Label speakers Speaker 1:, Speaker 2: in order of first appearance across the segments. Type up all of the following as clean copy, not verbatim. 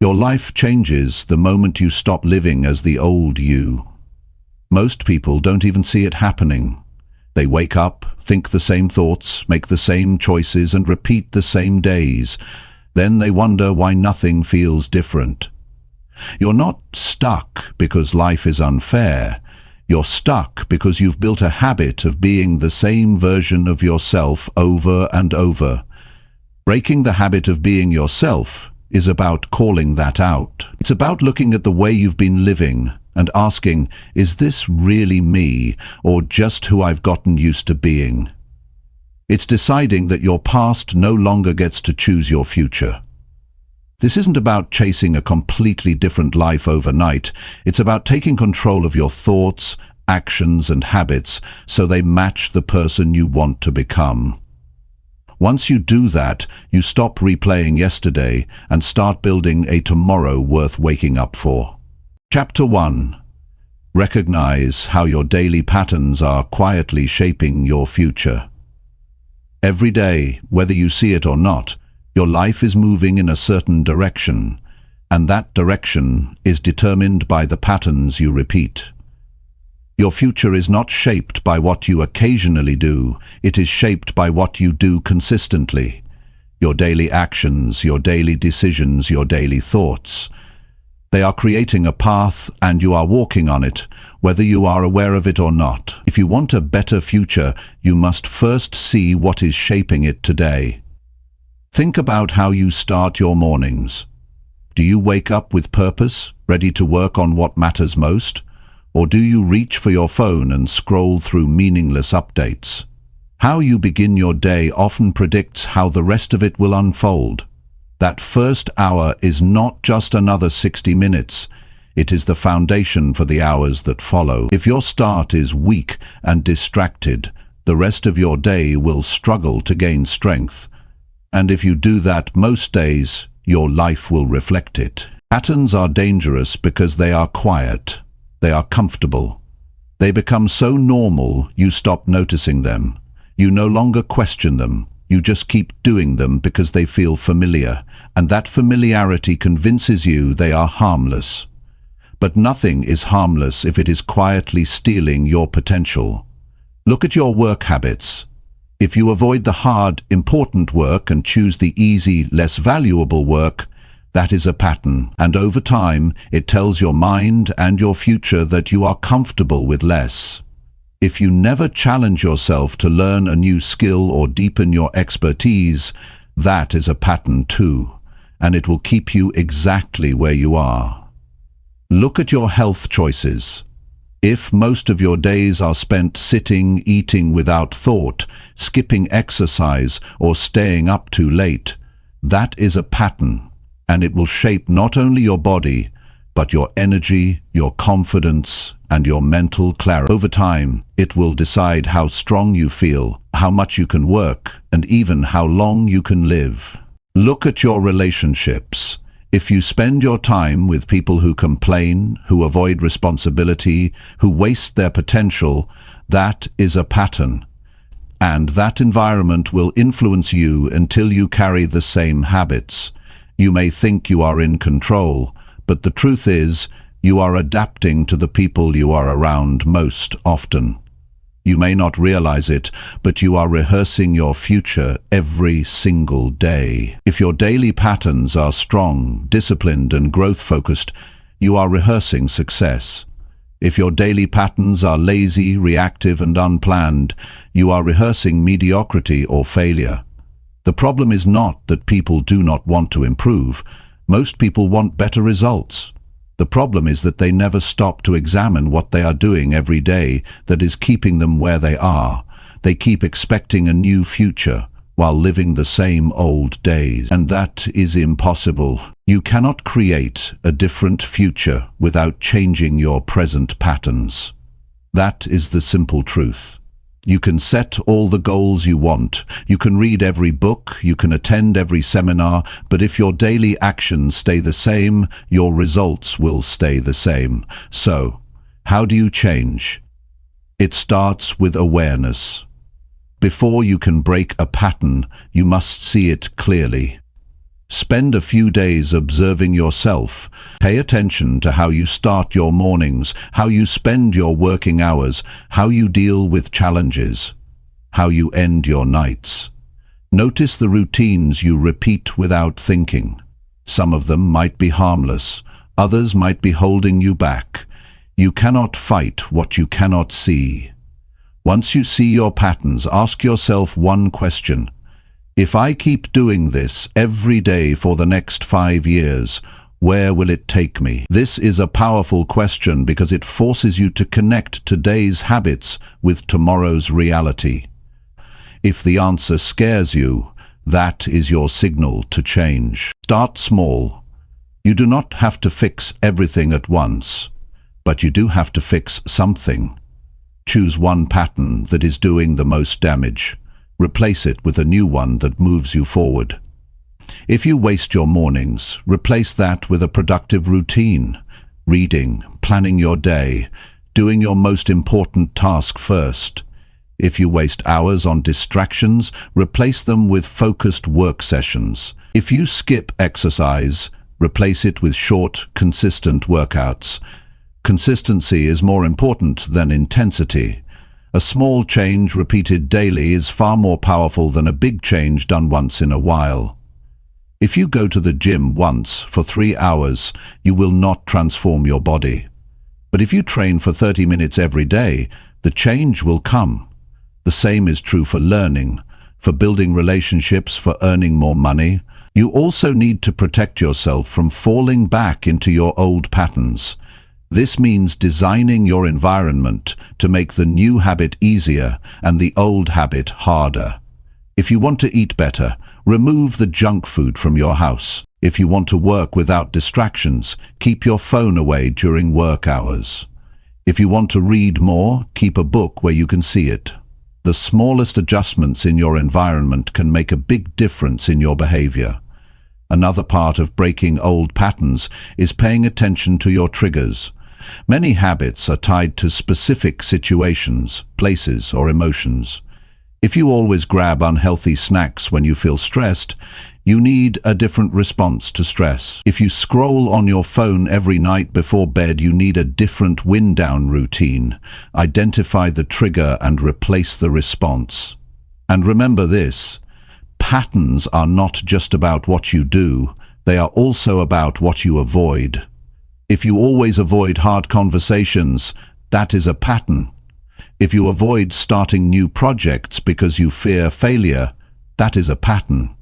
Speaker 1: Your life changes the moment you stop living as the old you. Most people don't even see it happening. They wake up, think the same thoughts, make the same choices, and repeat the same days. Then they wonder why nothing feels different. You're not stuck because life is unfair. You're stuck because you've built a habit of being the same version of yourself over and over. Breaking the habit of being yourself is about calling that out. It's about looking at the way you've been living and asking, is this really me, or just who I've gotten used to being? It's deciding that your past no longer gets to choose your future. This isn't about chasing a completely different life overnight. It's about taking control of your thoughts, actions, and habits so they match the person you want to become. Once you do that, you stop replaying yesterday and start building a tomorrow worth waking up for. Chapter 1. Recognize how your daily patterns are quietly shaping your future. Every day, whether you see it or not, your life is moving in a certain direction, and that direction is determined by the patterns you repeat. Your future is not shaped by what you occasionally do, it is shaped by what you do consistently. Your daily actions, your daily decisions, your daily thoughts. They are creating a path, and you are walking on it, whether you are aware of it or not. If you want a better future, you must first see what is shaping it today. Think about how you start your mornings. Do you wake up with purpose, ready to work on what matters most? Or do you reach for your phone and scroll through meaningless updates? How you begin your day often predicts how the rest of it will unfold. That first hour is not just another 60 minutes. It is the foundation for the hours that follow. If your start is weak and distracted, the rest of your day will struggle to gain strength. And if you do that most days, your life will reflect it. Patterns are dangerous because they are quiet. They are comfortable. They become so normal you stop noticing them. You no longer question them. You just keep doing them because they feel familiar, and that familiarity convinces you they are harmless. But nothing is harmless if it is quietly stealing your potential. Look at your work habits. If you avoid the hard, important work and choose the easy, less valuable work, that is a pattern, and over time, it tells your mind and your future that you are comfortable with less. If you never challenge yourself to learn a new skill or deepen your expertise, that is a pattern too, and it will keep you exactly where you are. Look at your health choices. If most of your days are spent sitting, eating without thought, skipping exercise, or staying up too late, that is a pattern, and it will shape not only your body, but your energy, your confidence, and your mental clarity. Over time, it will decide how strong you feel, how much you can work, and even how long you can live. Look at your relationships. If you spend your time with people who complain, who avoid responsibility, who waste their potential, that is a pattern. And that environment will influence you until you carry the same habits. You may think you are in control, but the truth is, you are adapting to the people you are around most often. You may not realize it, but you are rehearsing your future every single day. If your daily patterns are strong, disciplined, and growth-focused, you are rehearsing success. If your daily patterns are lazy, reactive, and unplanned, you are rehearsing mediocrity or failure. The problem is not that people do not want to improve. Most people want better results. The problem is that they never stop to examine what they are doing every day that is keeping them where they are. They keep expecting a new future while living the same old days. And that is impossible. You cannot create a different future without changing your present patterns. That is the simple truth. You can set all the goals you want, you can read every book, you can attend every seminar, but if your daily actions stay the same, your results will stay the same. So, how do you change? It starts with awareness. Before you can break a pattern, you must see it clearly. Spend a few days observing yourself. Pay attention to how you start your mornings, how you spend your working hours, how you deal with challenges, how you end your nights. Notice the routines you repeat without thinking. Some of them might be harmless, others might be holding you back. You cannot fight what you cannot see. Once you see your patterns, ask yourself one question. If I keep doing this every day for the next 5 years, where will it take me? This is a powerful question because it forces you to connect today's habits with tomorrow's reality. If the answer scares you, that is your signal to change. Start small. You do not have to fix everything at once, but you do have to fix something. Choose one pattern that is doing the most damage. Replace it with a new one that moves you forward. If you waste your mornings, replace that with a productive routine. Reading, planning your day, doing your most important task first. If you waste hours on distractions, replace them with focused work sessions. If you skip exercise, replace it with short, consistent workouts. Consistency is more important than intensity. A small change repeated daily is far more powerful than a big change done once in a while. If you go to the gym once for 3 hours, you will not transform your body. But if you train for 30 minutes every day, the change will come. The same is true for learning, for building relationships, for earning more money. You also need to protect yourself from falling back into your old patterns. This means designing your environment to make the new habit easier and the old habit harder. If you want to eat better, remove the junk food from your house. If you want to work without distractions, keep your phone away during work hours. If you want to read more, keep a book where you can see it. The smallest adjustments in your environment can make a big difference in your behavior. Another part of breaking old patterns is paying attention to your triggers. Many habits are tied to specific situations, places, or emotions. If you always grab unhealthy snacks when you feel stressed, you need a different response to stress. If you scroll on your phone every night before bed, you need a different wind-down routine. Identify the trigger and replace the response. And remember this, patterns are not just about what you do, they are also about what you avoid. If you always avoid hard conversations, that is a pattern. If you avoid starting new projects because you fear failure, that is a pattern.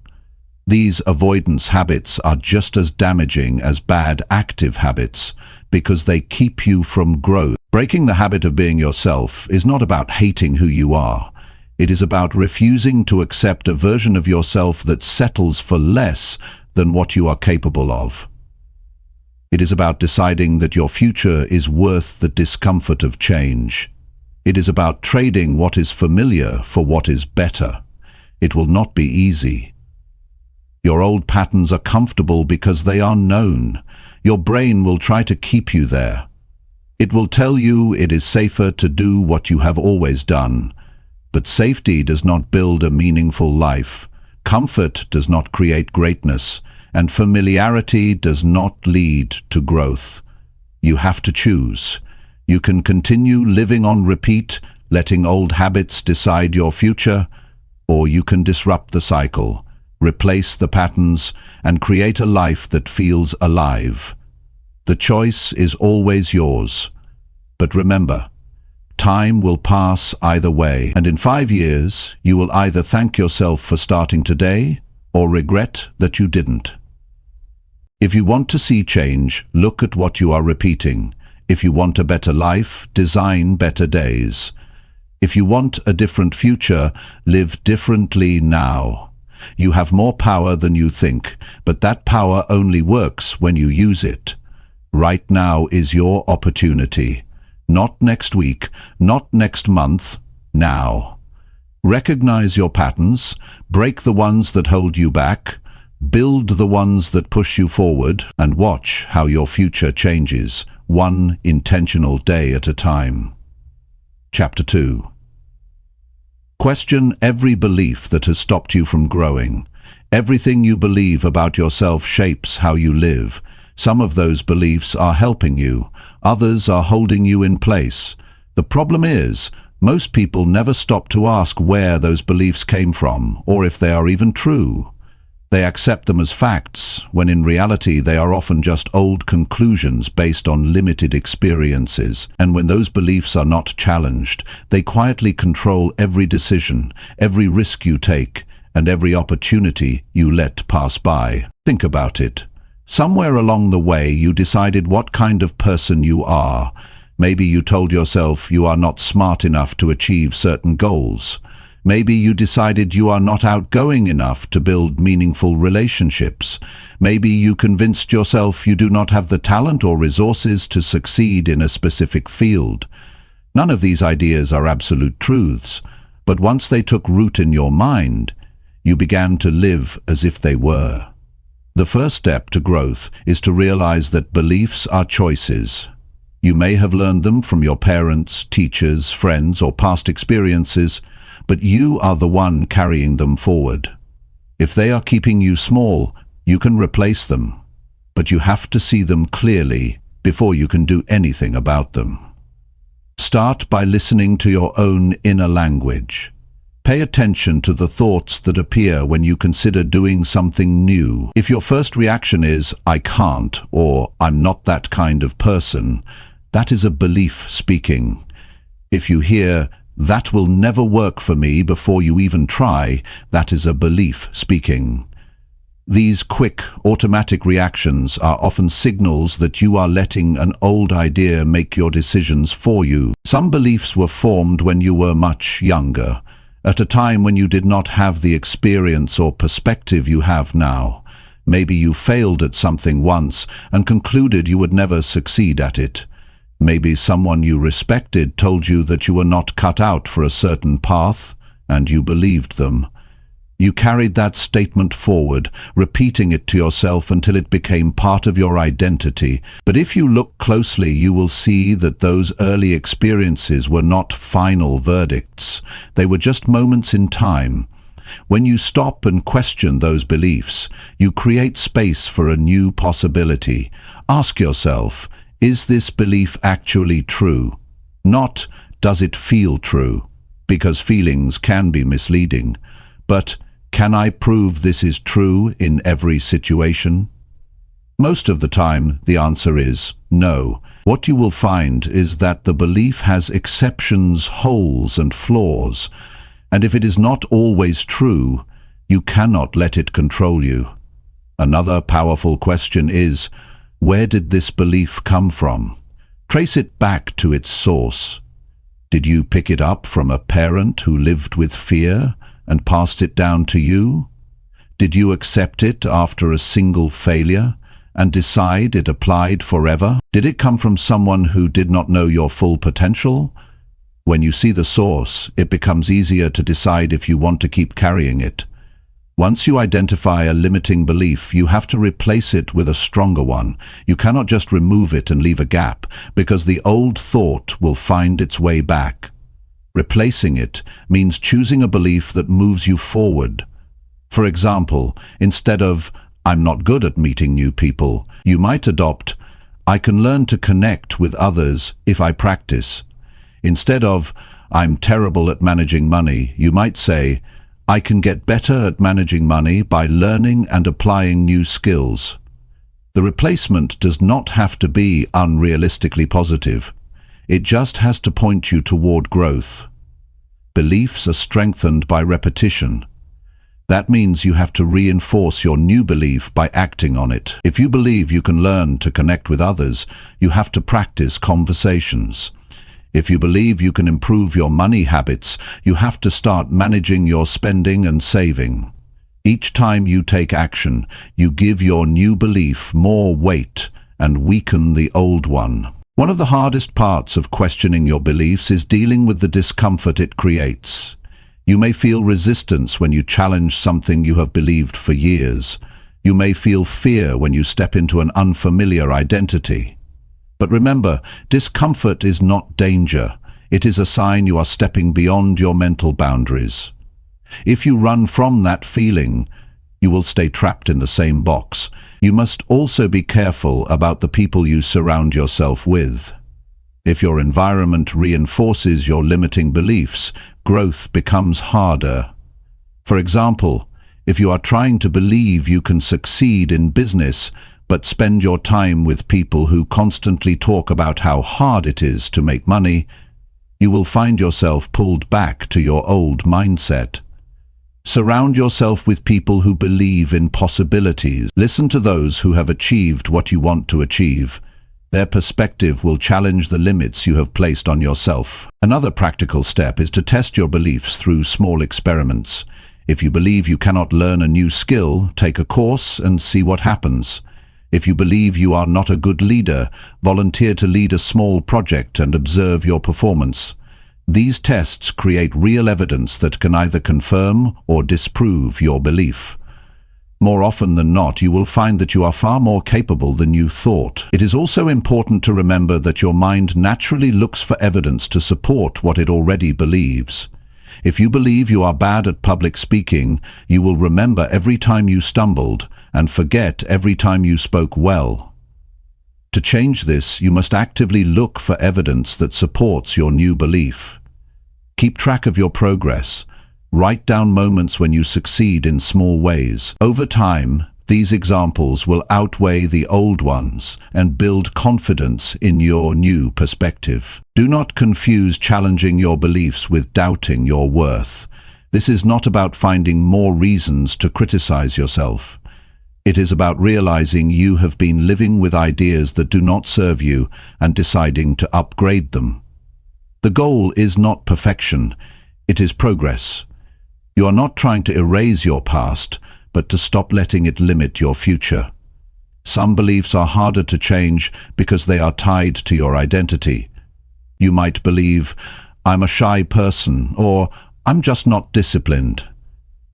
Speaker 1: These avoidance habits are just as damaging as bad active habits because they keep you from growth. Breaking the habit of being yourself is not about hating who you are. It is about refusing to accept a version of yourself that settles for less than what you are capable of. It is about deciding that your future is worth the discomfort of change. It is about trading what is familiar for what is better. It will not be easy. Your old patterns are comfortable because they are known. Your brain will try to keep you there. It will tell you it is safer to do what you have always done. But safety does not build a meaningful life. Comfort does not create greatness. And familiarity does not lead to growth. You have to choose. You can continue living on repeat, letting old habits decide your future, or you can disrupt the cycle, replace the patterns, and create a life that feels alive. The choice is always yours. But remember, time will pass either way, and in 5 years, you will either thank yourself for starting today or regret that you didn't. If you want to see change, look at what you are repeating. If you want a better life, design better days. If you want a different future, live differently now. You have more power than you think, but that power only works when you use it. Right now is your opportunity. Not next week, not next month, now. Recognize your patterns, break the ones that hold you back, build the ones that push you forward, and watch how your future changes, one intentional day at a time. Chapter 2. Question every belief that has stopped you from growing, Everything you believe about yourself shapes how you live. Some of those beliefs are helping you, others are holding you in place. The problem is, most people never stop to ask where those beliefs came from, or if they are even true. They accept them as facts, when in reality they are often just old conclusions based on limited experiences. And when those beliefs are not challenged, they quietly control every decision, every risk you take, and every opportunity you let pass by. Think about it. Somewhere along the way you decided what kind of person you are. Maybe you told yourself you are not smart enough to achieve certain goals. Maybe you decided you are not outgoing enough to build meaningful relationships. Maybe you convinced yourself you do not have the talent or resources to succeed in a specific field. None of these ideas are absolute truths, but once they took root in your mind, you began to live as if they were. The first step to growth is to realize that beliefs are choices. You may have learned them from your parents, teachers, friends, or past experiences, but you are the one carrying them forward. If they are keeping you small, you can replace them, but you have to see them clearly before you can do anything about them. Start by listening to your own inner language. Pay attention to the thoughts that appear when you consider doing something new. If your first reaction is, "I can't," or "I'm not that kind of person," that is a belief speaking. If you hear, "That will never work for me," before you even try, that is a belief speaking. These quick, automatic reactions are often signals that you are letting an old idea make your decisions for you. Some beliefs were formed when you were much younger, at a time when you did not have the experience or perspective you have now. Maybe you failed at something once and concluded you would never succeed at it. Maybe someone you respected told you that you were not cut out for a certain path, and you believed them. You carried that statement forward, repeating it to yourself until it became part of your identity. But if you look closely, you will see that those early experiences were not final verdicts. They were just moments in time. When you stop and question those beliefs, you create space for a new possibility. Ask yourself, is this belief actually true? Not, does it feel true? Because feelings can be misleading. But, can I prove this is true in every situation? Most of the time, the answer is no. What you will find is that the belief has exceptions, holes, and flaws. And if it is not always true, you cannot let it control you. Another powerful question is, where did this belief come from? Trace it back to its source. Did you pick it up from a parent who lived with fear and passed it down to you? Did you accept it after a single failure and decide it applied forever? Did it come from someone who did not know your full potential? When you see the source, it becomes easier to decide if you want to keep carrying it. Once you identify a limiting belief, you have to replace it with a stronger one. You cannot just remove it and leave a gap, because the old thought will find its way back. Replacing it means choosing a belief that moves you forward. For example, instead of, "I'm not good at meeting new people," you might adopt, "I can learn to connect with others if I practice." Instead of, "I'm terrible at managing money," you might say, "I can get better at managing money by learning and applying new skills." The replacement does not have to be unrealistically positive. It just has to point you toward growth. Beliefs are strengthened by repetition. That means you have to reinforce your new belief by acting on it. If you believe you can learn to connect with others, you have to practice conversations. If you believe you can improve your money habits, you have to start managing your spending and saving. Each time you take action, you give your new belief more weight and weaken the old one. One of the hardest parts of questioning your beliefs is dealing with the discomfort it creates. You may feel resistance when you challenge something you have believed for years. You may feel fear when you step into an unfamiliar identity. But remember, discomfort is not danger. It is a sign you are stepping beyond your mental boundaries. If you run from that feeling, you will stay trapped in the same box. You must also be careful about the people you surround yourself with. If your environment reinforces your limiting beliefs, growth becomes harder. For example, if you are trying to believe you can succeed in business, but spend your time with people who constantly talk about how hard it is to make money, you will find yourself pulled back to your old mindset. Surround yourself with people who believe in possibilities. Listen to those who have achieved what you want to achieve. Their perspective will challenge the limits you have placed on yourself. Another practical step is to test your beliefs through small experiments. If you believe you cannot learn a new skill, take a course and see what happens. If you believe you are not a good leader, volunteer to lead a small project and observe your performance. These tests create real evidence that can either confirm or disprove your belief. More often than not, you will find that you are far more capable than you thought. It is also important to remember that your mind naturally looks for evidence to support what it already believes. If you believe you are bad at public speaking, you will remember every time you stumbled and forget every time you spoke well. To change this, you must actively look for evidence that supports your new belief. Keep track of your progress. Write down moments when you succeed in small ways. Over time, these examples will outweigh the old ones and build confidence in your new perspective. Do not confuse challenging your beliefs with doubting your worth. This is not about finding more reasons to criticize yourself. It is about realizing you have been living with ideas that do not serve you and deciding to upgrade them. The goal is not perfection, it is progress. You are not trying to erase your past, but to stop letting it limit your future. Some beliefs are harder to change because they are tied to your identity. You might believe, "I'm a shy person," or "I'm just not disciplined."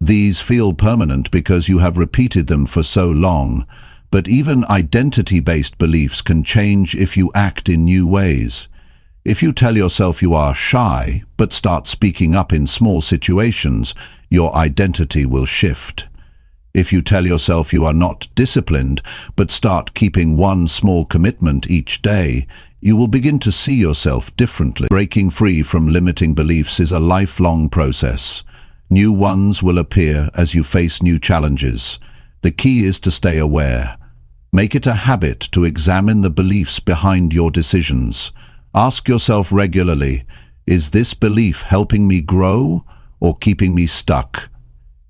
Speaker 1: These feel permanent because you have repeated them for so long, but even identity-based beliefs can change if you act in new ways. If you tell yourself you are shy, but start speaking up in small situations, your identity will shift. If you tell yourself you are not disciplined, but start keeping one small commitment each day, you will begin to see yourself differently. Breaking free from limiting beliefs is a lifelong process. New ones will appear as you face new challenges. The key is to stay aware. Make it a habit to examine the beliefs behind your decisions. Ask yourself regularly, is this belief helping me grow or keeping me stuck?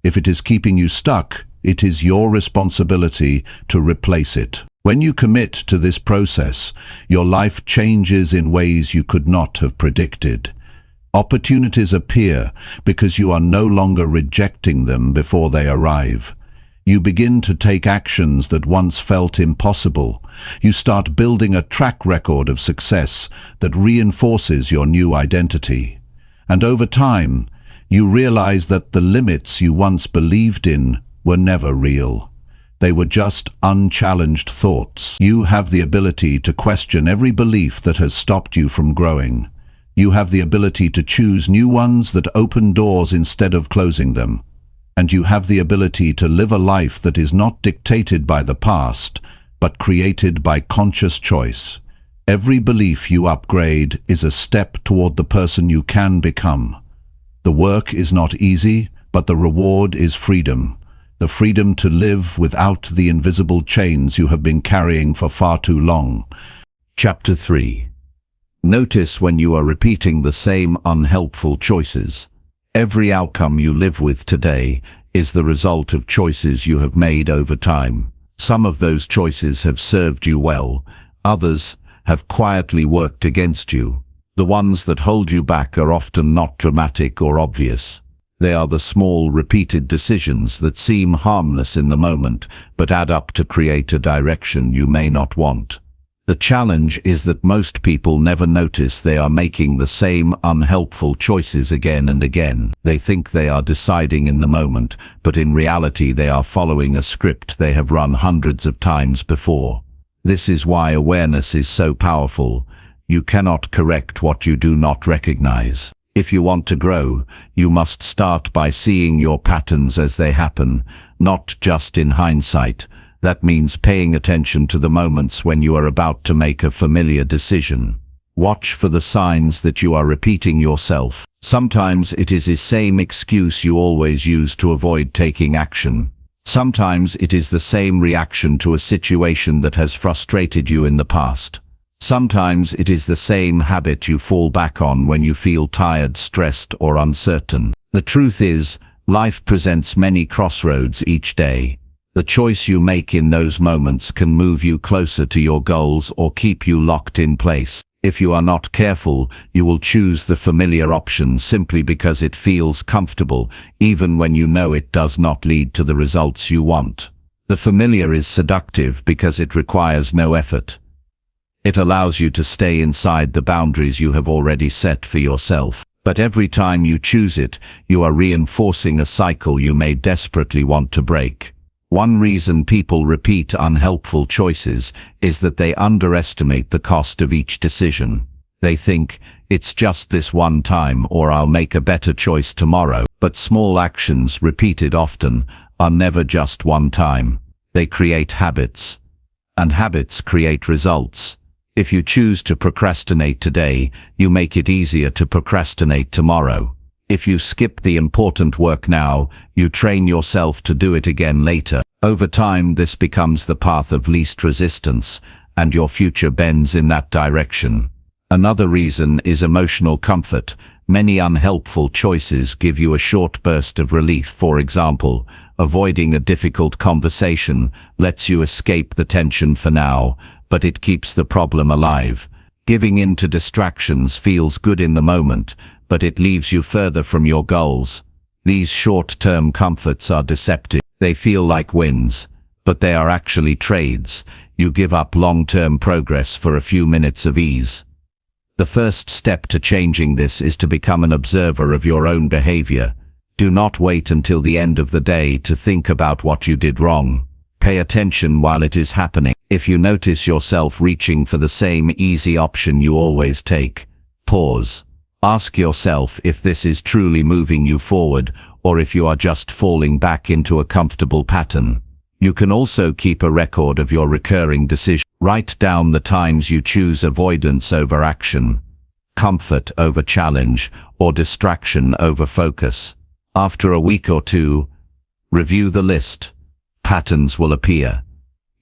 Speaker 1: If it is keeping you stuck, it is your responsibility to replace it. When you commit to this process, your life changes in ways you could not have predicted. Opportunities appear because you are no longer rejecting them before they arrive. You begin to take actions that once felt impossible. You start building a track record of success that reinforces your new identity. And over time, you realize that the limits you once believed in were never real. They were just unchallenged thoughts. You have the ability to question every belief that has stopped you from growing. You have the ability to choose new ones that open doors instead of closing them. And you have the ability to live a life that is not dictated by the past, but created by conscious choice. Every belief you upgrade is a step toward the person you can become. The work is not easy, but the reward is freedom. The freedom to live without the invisible chains you have been carrying for far too long.
Speaker 2: Chapter 3. Notice when you are repeating the same unhelpful choices. Every outcome you live with today is the result of choices you have made over time. Some of those choices have served you well, others have quietly worked against you. The ones that hold you back are often not dramatic or obvious. They are the small, repeated decisions that seem harmless in the moment, but add up to create a direction you may not want. The challenge is that most people never notice they are making the same unhelpful choices again and again. They think they are deciding in the moment, but in reality they are following a script they have run hundreds of times before. This is why awareness is so powerful. You cannot correct what you do not recognize. If you want to grow, you must start by seeing your patterns as they happen, not just in hindsight. That means paying attention to the moments when you are about to make a familiar decision. Watch for the signs that you are repeating yourself. Sometimes it is the same excuse you always use to avoid taking action. Sometimes it is the same reaction to a situation that has frustrated you in the past. Sometimes it is the same habit you fall back on when you feel tired, stressed, or uncertain. The truth is, life presents many crossroads each day. The choice you make in those moments can move you closer to your goals or keep you locked in place. If you are not careful, you will choose the familiar option simply because it feels comfortable, even when you know it does not lead to the results you want. The familiar is seductive because it requires no effort. It allows you to stay inside the boundaries you have already set for yourself. But every time you choose it, you are reinforcing a cycle you may desperately want to break. One reason people repeat unhelpful choices is that they underestimate the cost of each decision. They think, it's just this one time or I'll make a better choice tomorrow. But small actions repeated often are never just one time. They create habits. And habits create results. If you choose to procrastinate today, you make it easier to procrastinate tomorrow. If you skip the important work now, you train yourself to do it again later. Over time, this becomes the path of least resistance, and your future bends in that direction. Another reason is emotional comfort. Many unhelpful choices give you a short burst of relief. For example, avoiding a difficult conversation lets you escape the tension for now, but it keeps the problem alive. Giving in to distractions feels good in the moment, but it leaves you further from your goals. These short-term comforts are deceptive. They feel like wins, but they are actually trades. You give up long-term progress for a few minutes of ease. The first step to changing this is to become an observer of your own behavior. Do not wait until the end of the day to think about what you did wrong. Pay attention while it is happening. If you notice yourself reaching for the same easy option you always take, pause. Ask yourself if this is truly moving you forward or if you are just falling back into a comfortable pattern. You can also keep a record of your recurring decisions. Write down the times you choose avoidance over action, comfort over challenge, or distraction over focus. After a week or two, review the list. Patterns will appear.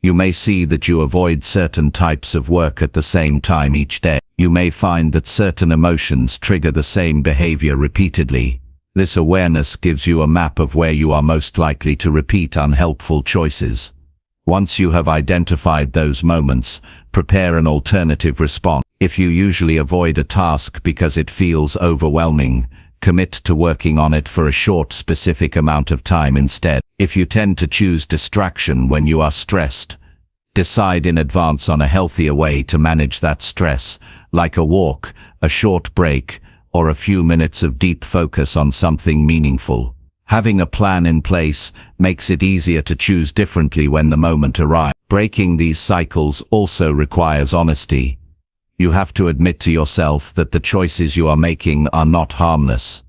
Speaker 2: You may see that you avoid certain types of work at the same time each day. You may find that certain emotions trigger the same behavior repeatedly. This awareness gives you a map of where you are most likely to repeat unhelpful choices. Once you have identified those moments, prepare an alternative response. If you usually avoid a task because it feels overwhelming, commit to working on it for a short, specific amount of time instead. If you tend to choose distraction when you are stressed, decide in advance on a healthier way to manage that stress, like a walk, a short break, or a few minutes of deep focus on something meaningful. Having a plan in place makes it easier to choose differently when the moment arrives. Breaking these cycles also requires honesty. You have to admit to yourself that the choices you are making are not harmless.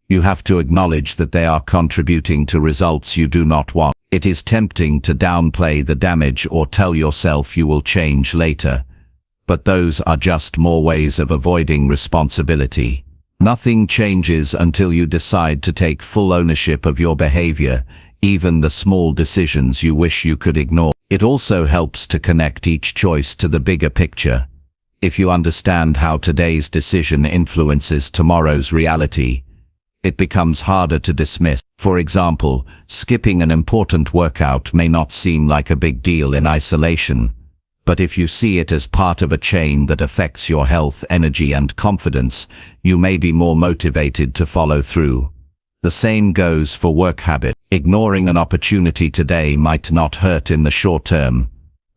Speaker 2: You have to acknowledge that they are contributing to results you do not want. It is tempting to downplay the damage or tell yourself you will change later. But those are just more ways of avoiding responsibility. Nothing changes until you decide to take full ownership of your behavior, even the small decisions you wish you could ignore. It also helps to connect each choice to the bigger picture. If you understand how today's decision influences tomorrow's reality, it becomes harder to dismiss. For example, skipping an important workout may not seem like a big deal in isolation, but if you see it as part of a chain that affects your health, energy, and confidence, you may be more motivated to follow through. The same goes for work habit. Ignoring an opportunity today might not hurt in the short term,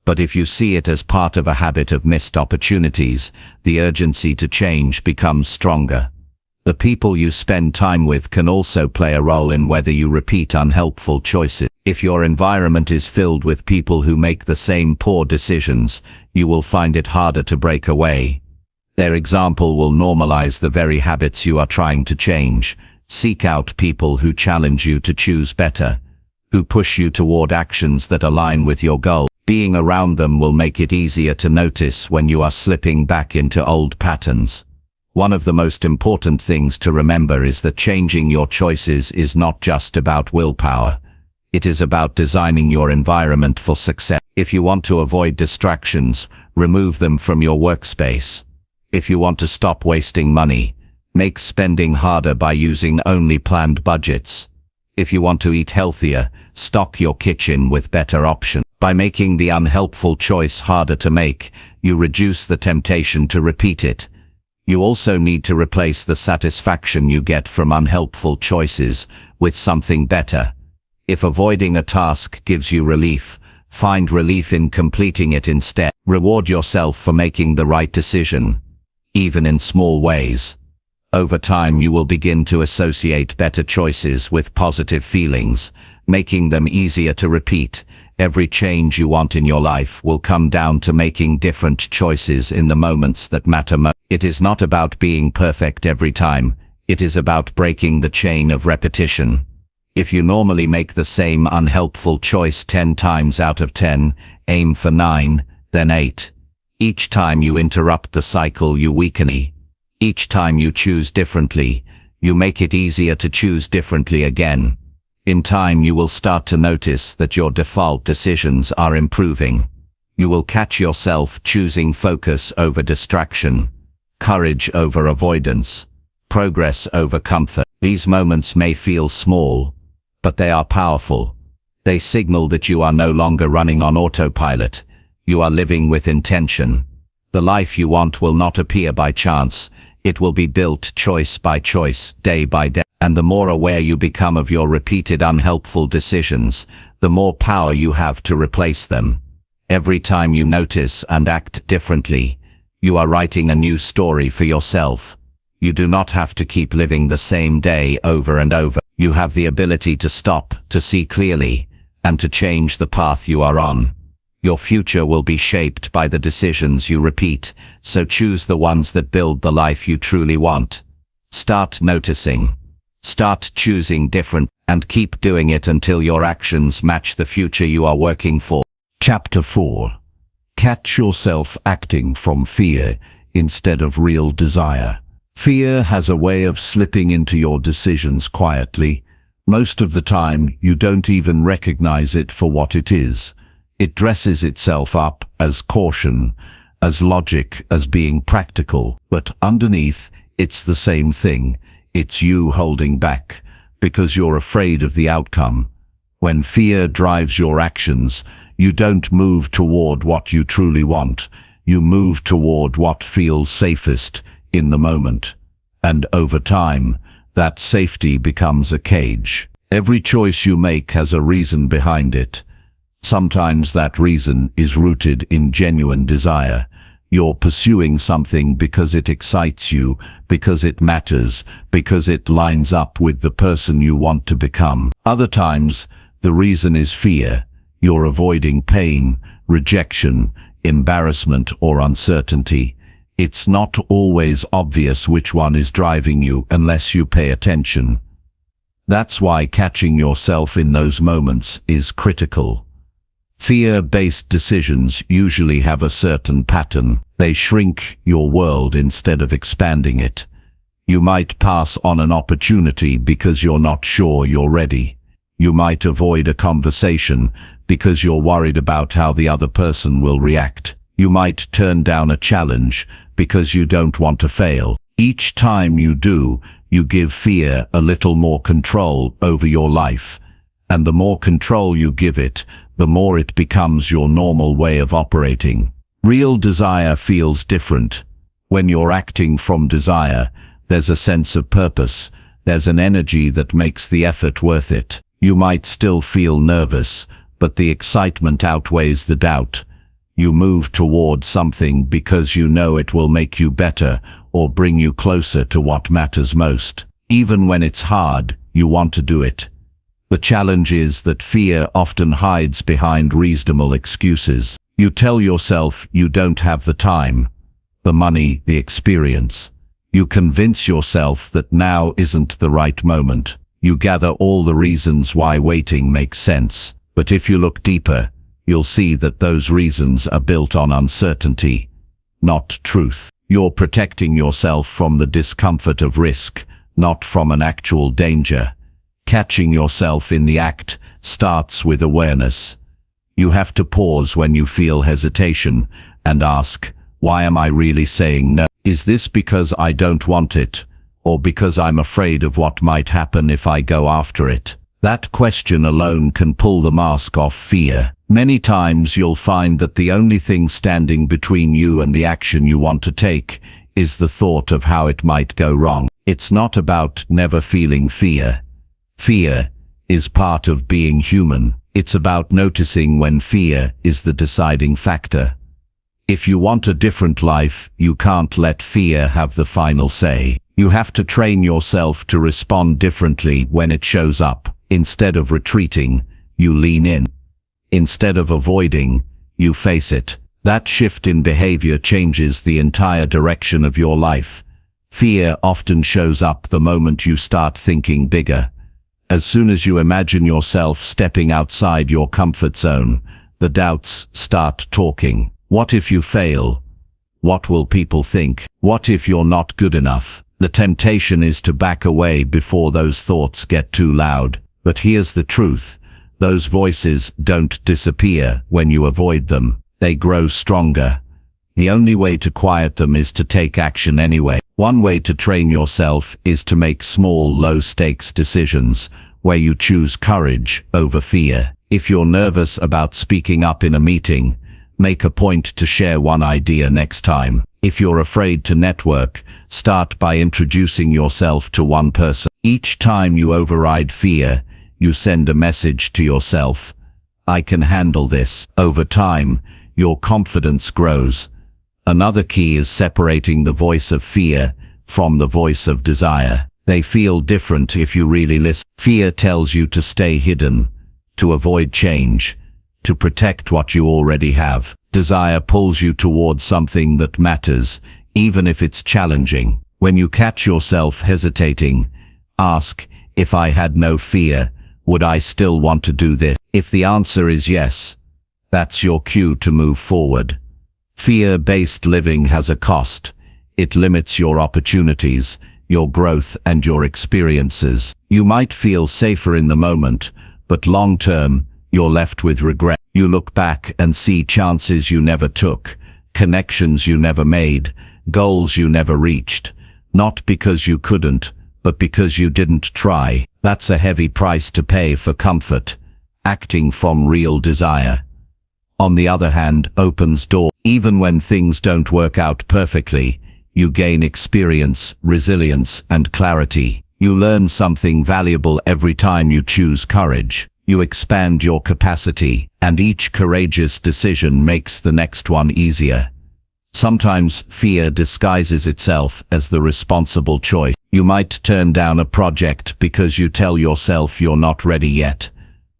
Speaker 2: but if you see it as part of a habit of missed opportunities, the urgency to change becomes stronger. The people you spend time with can also play a role in whether you repeat unhelpful choices. If your environment is filled with people who make the same poor decisions, you will find it harder to break away. Their example will normalize the very habits you are trying to change. Seek out people who challenge you to choose better, who push you toward actions that align with your goal. Being around them will make it easier to notice when you are slipping back into old patterns. One of the most important things to remember is that changing your choices is not just about willpower. It is about designing your environment for success. If you want to avoid distractions, remove them from your workspace. If you want to stop wasting money, make spending harder by using only planned budgets. If you want to eat healthier, stock your kitchen with better options. By making the unhelpful choice harder to make, you reduce the temptation to repeat it. You also need to replace the satisfaction you get from unhelpful choices with something better. If avoiding a task gives you relief, find relief in completing it instead. Reward yourself for making the right decision, even in small ways. Over time, you will begin to associate better choices with positive feelings, making them easier to repeat. Every change you want in your life will come down to making different choices in the moments that matter most. It is not about being perfect every time. It is about breaking the chain of repetition. If you normally make the same unhelpful choice 10 times out of 10, aim for 9, then 8. Each time you interrupt the cycle, you weaken it. Each time you choose differently, you make it easier to choose differently again. In time, you will start to notice that your default decisions are improving. You will catch yourself choosing focus over distraction, courage over avoidance, progress over comfort. These moments may feel small, but they are powerful. They signal that you are no longer running on autopilot. You are living with intention. The life you want will not appear by chance. It will be built choice by choice, day by day. And the more aware you become of your repeated unhelpful decisions, the more power you have to replace them. Every time you notice and act differently, you are writing a new story for yourself. You do not have to keep living the same day over and over. You have the ability to stop, to see clearly, and to change the path you are on. Your future will be shaped by the decisions you repeat, so choose the ones that build the life you truly want. Start noticing. Start choosing different, and keep doing it until your actions match the future you are working for.
Speaker 1: Chapter 4. Catch yourself acting from fear instead of real desire. Fear has a way of slipping into your decisions quietly. Most of the time, you don't even recognize it for what it is. It dresses itself up as caution, as logic, as being practical, but underneath, it's the same thing. It's you holding back, because you're afraid of the outcome. When fear drives your actions, you don't move toward what you truly want. You move toward what feels safest in the moment. And over time, that safety becomes a cage. Every choice you make has a reason behind it. Sometimes that reason is rooted in genuine desire. You're pursuing something because it excites you, because it matters, because it lines up with the person you want to become. Other times, the reason is fear. You're avoiding pain, rejection, embarrassment, or uncertainty. It's not always obvious which one is driving you unless you pay attention. That's why catching yourself in those moments is critical. Fear-based decisions usually have a certain pattern. They shrink your world instead of expanding it. You might pass on an opportunity because you're not sure you're ready. You might avoid a conversation because you're worried about how the other person will react. You might turn down a challenge because you don't want to fail. Each time you do, you give fear a little more control over your life. And the more control you give it, the more it becomes your normal way of operating. Real desire feels different. When you're acting from desire, there's a sense of purpose. There's an energy that makes the effort worth it. You might still feel nervous, but the excitement outweighs the doubt. You move toward something because you know it will make you better or bring you closer to what matters most. Even when it's hard, you want to do it. The challenge is that fear often hides behind reasonable excuses. You tell yourself you don't have the time,
Speaker 2: the money, the experience. You convince yourself that now isn't the right moment. You gather all the reasons why waiting makes sense. But if you look deeper, you'll see that those reasons are built on uncertainty, not truth. You're protecting yourself from the discomfort of risk, not from an actual danger. Catching yourself in the act starts with awareness. You have to pause when you feel hesitation and ask, why am I really saying no? Is this because I don't want it, or because I'm afraid of what might happen if I go after it? That question alone can pull the mask off fear. Many times you'll find that the only thing standing between you and the action you want to take is the thought of how it might go wrong. It's not about never feeling fear. Fear is part of being human. It's about noticing when fear is the deciding factor. If you want a different life, you can't let fear have the final say. You have to train yourself to respond differently when it shows up. Instead of retreating, you lean in. Instead of avoiding, you face it. That shift in behavior changes the entire direction of your life. Fear often shows up the moment you start thinking bigger. As soon as you imagine yourself stepping outside your comfort zone, the doubts start talking. What if you fail? What will people think? What if you're not good enough? The temptation is to back away before those thoughts get too loud. But here's the truth. Those voices don't disappear when you avoid them. They grow stronger. The only way to quiet them is to take action anyway. One way to train yourself is to make small, low-stakes decisions where you choose courage over fear. If you're nervous about speaking up in a meeting, make a point to share one idea next time. If you're afraid to network, start by introducing yourself to one person. Each time you override fear, you send a message to yourself. I can handle this. Over time, your confidence grows. Another key is separating the voice of fear from the voice of desire. They feel different if you really listen. Fear tells you to stay hidden, to avoid change, to protect what you already have. Desire pulls you towards something that matters, even if it's challenging. When you catch yourself hesitating, ask, if I had no fear, would I still want to do this? If the answer is yes, that's your cue to move forward. Fear-based living has a cost. It limits your opportunities, your growth, and your experiences. You might feel safer in the moment, but long-term, you're left with regret. You look back and see chances you never took, connections you never made, goals you never reached. Not because you couldn't, but because you didn't try. That's a heavy price to pay for comfort, acting from real desire. On the other hand, opens doors. Even when things don't work out perfectly, you gain experience, resilience, and clarity. You learn something valuable every time you choose courage. You expand your capacity, and each courageous decision makes the next one easier. Sometimes fear disguises itself as the responsible choice. You might turn down a project because you tell yourself you're not ready yet.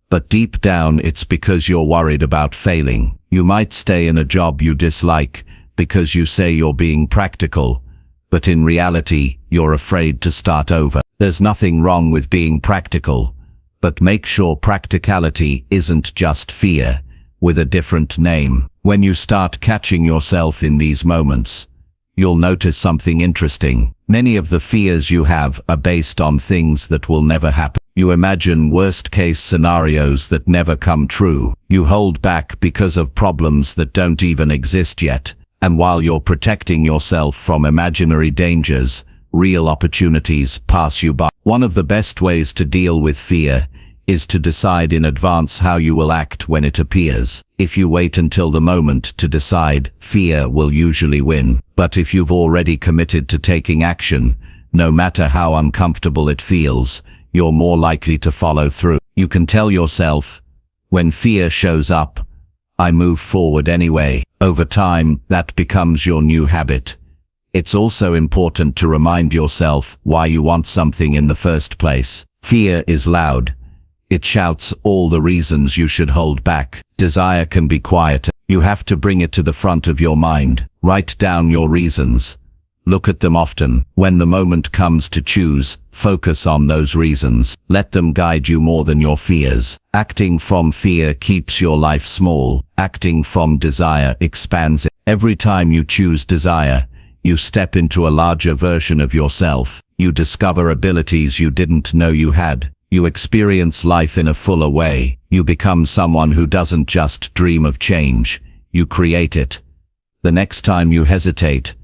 Speaker 2: But deep down it's because you're worried about failing. You might stay in a job you dislike because you say you're being practical, but in reality you're afraid to start over. There's nothing wrong with being practical, but make sure practicality isn't just fear, with a different name. When you start catching yourself in these moments, you'll notice something interesting. Many of the fears you have are based on things that will never happen. You imagine worst-case scenarios that never come true. You hold back because of problems that don't even exist yet. And while you're protecting yourself from imaginary dangers, real opportunities pass you by. One of the best ways to deal with fear is to decide in advance how you will act when it appears. If you wait until the moment to decide, fear will usually win. But if you've already committed to taking action, no matter how uncomfortable it feels, you're more likely to follow through. You can tell yourself, when fear shows up, I move forward anyway. Over time, that becomes your new habit. It's also important to remind yourself why you want something in the first place. Fear is loud. It shouts all the reasons you should hold back. Desire can be quieter. You have to bring it to the front of your mind. Write down your reasons. Look at them often. When the moment comes to choose, focus on those reasons. Let them guide you more than your fears. Acting from fear keeps your life small. Acting from desire expands it. Every time you choose desire, you step into a larger version of yourself. You discover abilities you didn't know you had. You experience life in a fuller way. You become someone who doesn't just dream of change. You create it. The next time you hesitate,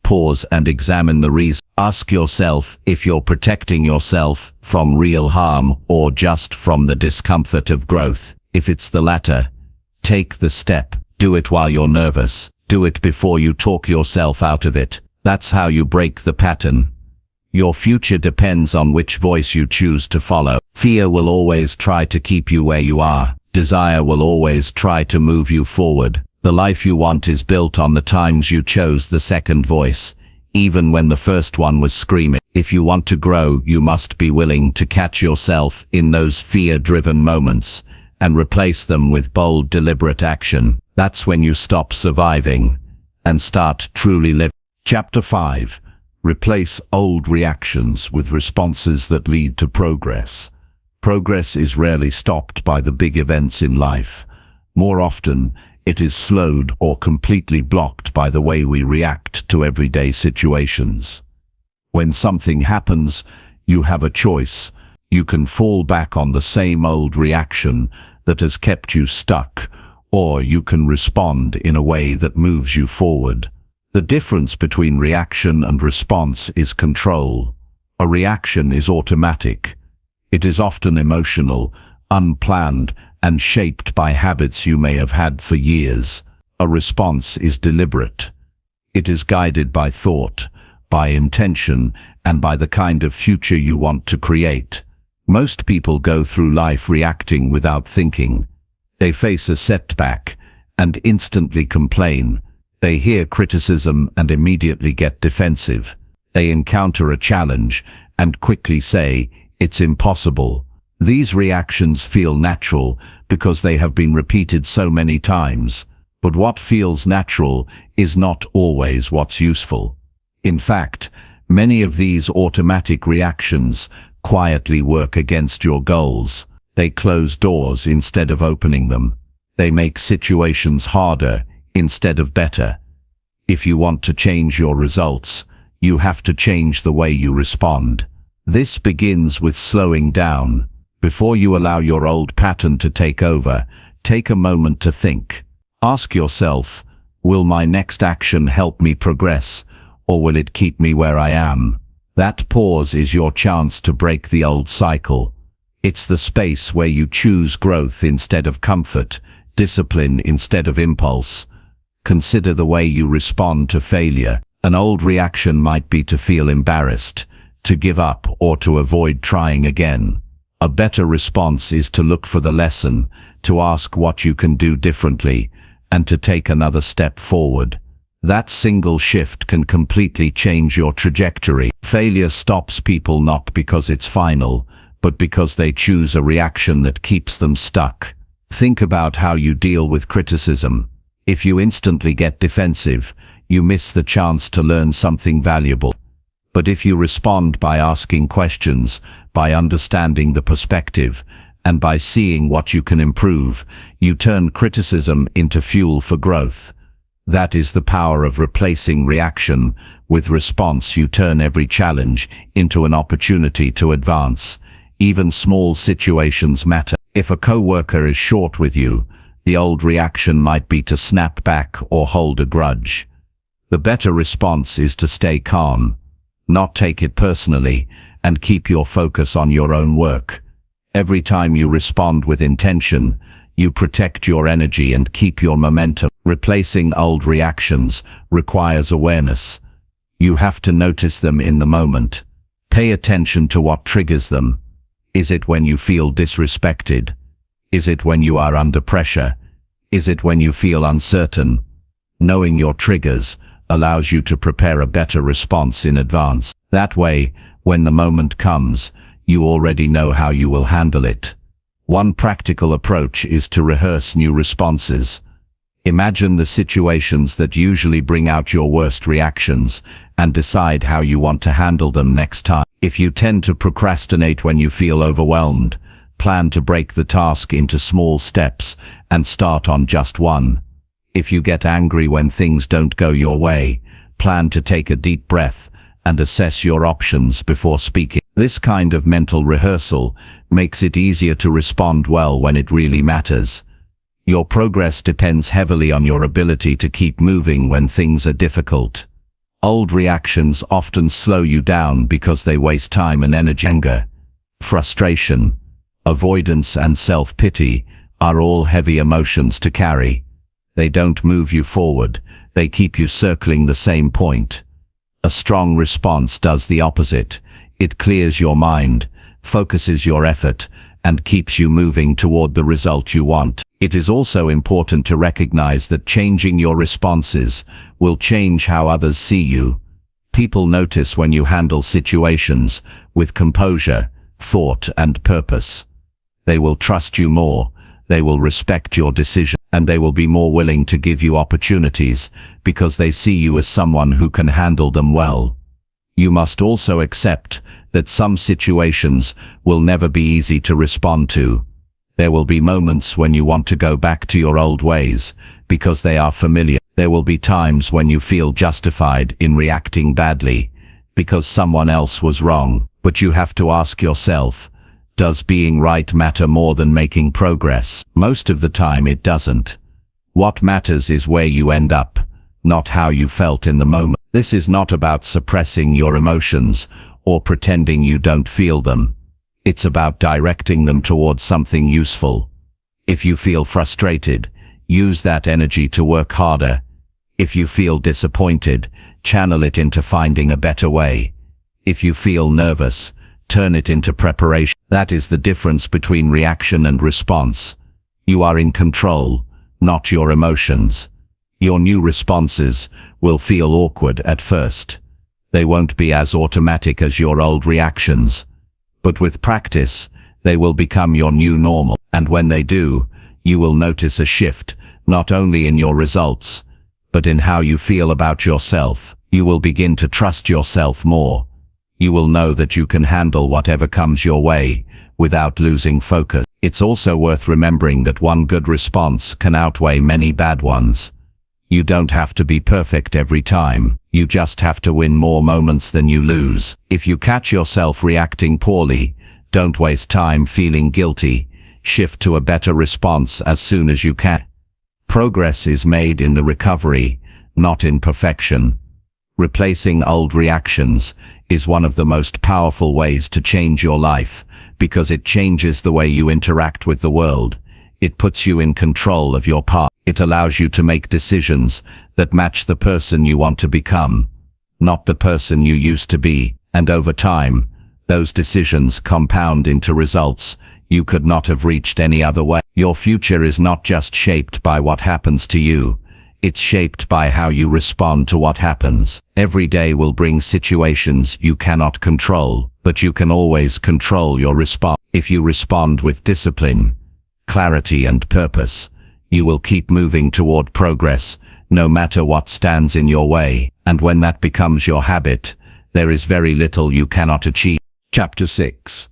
Speaker 2: pause and examine the reason. Ask yourself if you're protecting yourself from real harm or just from the discomfort of growth. If it's the latter, take the step. Do it while you're nervous. Do it before you talk yourself out of it. That's how you break the pattern. Your future depends on which voice you choose to follow. Fear will always try to keep you where you are. Desire will always try to move you forward. The life you want is built on the times you chose the second voice, even when the first one was screaming. If you want to grow, you must be willing to catch yourself in those fear-driven moments and replace them with bold, deliberate action. That's when you stop surviving and start truly living.
Speaker 1: Chapter 5. Replace old reactions with responses that lead to progress. Progress is rarely stopped by the big events in life. More often, it is slowed or completely blocked by the way we react to everyday situations. When something happens, you have a choice. You can fall back on the same old reaction that has kept you stuck, or you can respond in a way that moves you forward. The difference between reaction and response is control. A reaction is automatic. It is often emotional, unplanned, and shaped by habits you may have had for years. A response is deliberate. It is guided by thought, by intention, and by the kind of future you want to create. Most people go through life reacting without thinking. They face a setback and instantly complain. They hear criticism and immediately get defensive. They encounter a challenge and quickly say, "It's impossible." These reactions feel natural because they have been repeated so many times. But what feels natural is not always what's useful. In fact, many of these automatic reactions quietly work against your goals. They close doors instead of opening them. They make situations harder instead of better. If you want to change your results, you have to change the way you respond. This begins with slowing down. Before you allow your old pattern to take over, take a moment to think. Ask yourself, will my next action help me progress, or will it keep me where I am? That pause is your chance to break the old cycle. It's the space where you choose growth instead of comfort, discipline instead of impulse. Consider the way you respond to failure. An old reaction might be to feel embarrassed, to give up, or to avoid trying again. A better response is to look for the lesson, to ask what you can do differently, and to take another step forward. That single shift can completely change your trajectory. Failure stops people not because it's final, but because they choose a reaction that keeps them stuck. Think about how you deal with criticism. If you instantly get defensive, you miss the chance to learn something valuable. But if you respond by asking questions, by understanding the perspective, and by seeing what you can improve, you turn criticism into fuel for growth. That is the power of replacing reaction with response. You turn every challenge into an opportunity to advance. Even small situations matter. If a coworker is short with you, the old reaction might be to snap back or hold a grudge. The better response is to stay calm, not take it personally, and keep your focus on your own work. Every time you respond with intention, you protect your energy and keep your momentum. Replacing old reactions requires awareness. You have to notice them in the moment. Pay attention to what triggers them. Is it when you feel disrespected? Is it when you are under pressure? Is it when you feel uncertain? Knowing your triggers allows you to prepare a better response in advance. That way, when the moment comes, you already know how you will handle it. One practical approach is to rehearse new responses.
Speaker 2: Imagine the situations that usually bring out your worst reactions and decide how you want to handle them next time. If you tend to procrastinate when you feel overwhelmed, plan to break the task into small steps and start on just one. If you get angry when things don't go your way, plan to take a deep breath and assess your options before speaking. This kind of mental rehearsal makes it easier to respond well when it really matters. Your progress depends heavily on your ability to keep moving when things are difficult. Old reactions often slow you down because they waste time and energy. Anger, frustration, avoidance and self-pity are all heavy emotions to carry. They don't move you forward, they keep you circling the same point. A strong response does the opposite. It clears your mind, focuses your effort, and keeps you moving toward the result you want. It is also important to recognize that changing your responses will change how others see you. People notice when you handle situations with composure, thought, and purpose. They will trust you more, they will respect your decision, and they will be more willing to give you opportunities because they see you as someone who can handle them well. You must also accept that some situations will never be easy to respond to. There will be moments when you want to go back to your old ways because they are familiar. There will be times when you feel justified in reacting badly because someone else was wrong. But you have to ask yourself, does being right matter more than making progress? Most of the time it doesn't. What matters is where you end up, not how you felt in the moment. This is not about suppressing your emotions or pretending you don't feel them. It's about directing them towards something useful. If you feel frustrated, use that energy to work harder. If you feel disappointed, channel it into finding a better way. If you feel nervous, turn it into preparation. That is the difference between reaction and response. You are in control, not your emotions. Your new responses will feel awkward at first. They won't be as automatic as your old reactions. But with practice, they will become your new normal. And when they do, you will notice a shift, not only in your results, but in how you feel about yourself. You will begin to trust yourself more. You will know that you can handle whatever comes your way without losing focus. It's also worth remembering that one good response can outweigh many bad ones. You don't have to be perfect every time. You just have to win more moments than you lose. If you catch yourself reacting poorly, don't waste time feeling guilty. Shift to a better response as soon as you can. Progress is made in the recovery, not in perfection. Replacing old reactions is one of the most powerful ways to change your life, because it changes the way you interact with the world. It puts you in control of your path. It allows you to make decisions that match the person you want to become, not the person you used to be. And over time, those decisions compound into results you could not have reached any other way. Your future is not just shaped by what happens to you, it's shaped by how you respond to what happens. Every day will bring situations you cannot control, but you can always control your response. If you respond with discipline, clarity and purpose, you will keep moving toward progress, no matter what stands in your way. And when that becomes your habit, there is very little you cannot achieve. Chapter 6.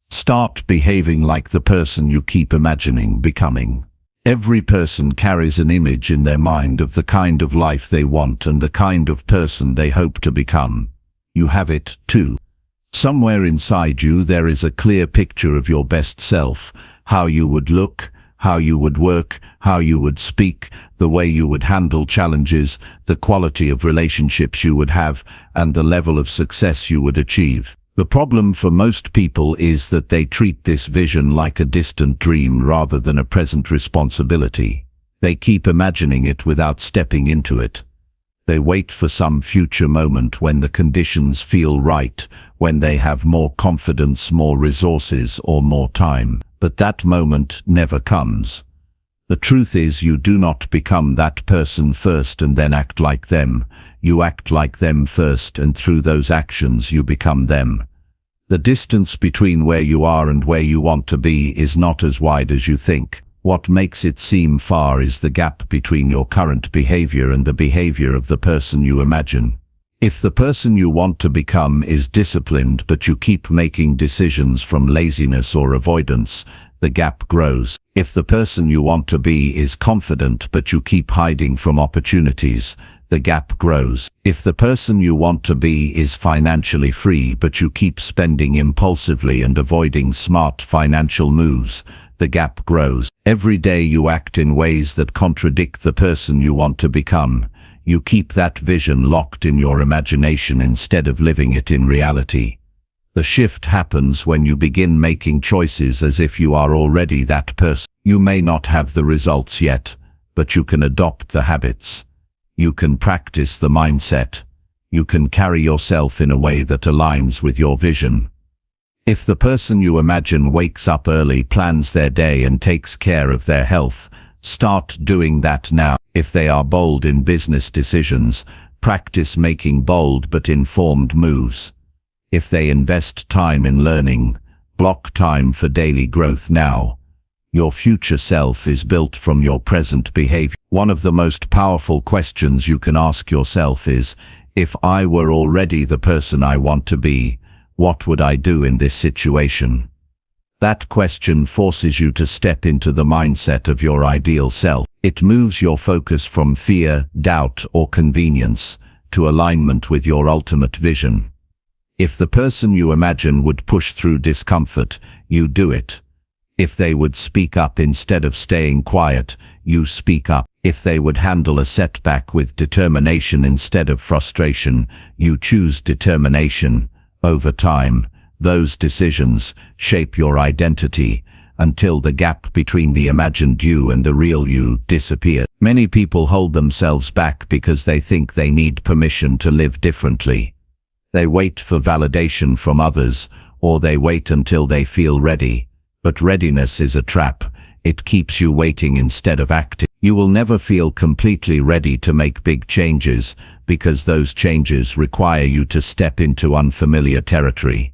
Speaker 2: Start behaving like the person you keep imagining becoming. Every person carries an image in their mind of the kind of life they want and the kind of person they hope to become. You have it, too. Somewhere inside you there is a clear picture of your best self, how you would look, how you would work, how you would speak, the way you would handle challenges, the quality of relationships you would have, and the level of success you would achieve. The problem for most people is that they treat this vision like a distant dream rather than a present responsibility. They keep imagining it without stepping into it. They wait for some future moment when the conditions feel right, when they have more confidence, more resources, or more time. But that moment never comes. The truth is, you do not become that person first and then act like them. You act like them first, and through those actions you become them. The distance between where you are and where you want to be is not as wide as you think. What makes it seem far is the gap between your current behavior and the behavior of the person you imagine. If the person you want to become is disciplined but you keep making decisions from laziness or avoidance, the gap grows. If the person you want to be is confident but you keep hiding from opportunities, the gap grows. If the person you want to be is financially free but you keep spending impulsively and avoiding smart financial moves, the gap grows. Every day you act in ways that contradict the person you want to become. You keep that vision locked in your imagination instead of living it in reality. The shift happens when you begin making choices as if you are already that person. You may not have the results yet, but you can adopt the habits. You can practice the mindset. You can carry yourself in a way that aligns with your vision. If the person you imagine wakes up early, plans their day and takes care of their health, start doing that now. If they are bold in business decisions, practice making bold but informed moves. If they invest time in learning, block time for daily growth now. Your future self is built from your present behavior. One of the most powerful questions you can ask yourself is, if I were already the person I want to be, what would I do in this situation? That question forces you to step into the mindset of your ideal self. It moves your focus from fear, doubt, or convenience to alignment with your ultimate vision. If the person you imagine would push through discomfort, you do it. If they would speak up instead of staying quiet, you speak up. If they would handle a setback with determination instead of frustration, you choose determination. Over time, those decisions shape your identity until the gap between the imagined you and the real you disappears. Many people hold themselves back because they think they need permission to live differently. They wait for validation from others, or they wait until they feel ready. But readiness is a trap. It keeps you waiting instead of acting. You will never feel completely ready to make big changes because those changes require you to step into unfamiliar territory.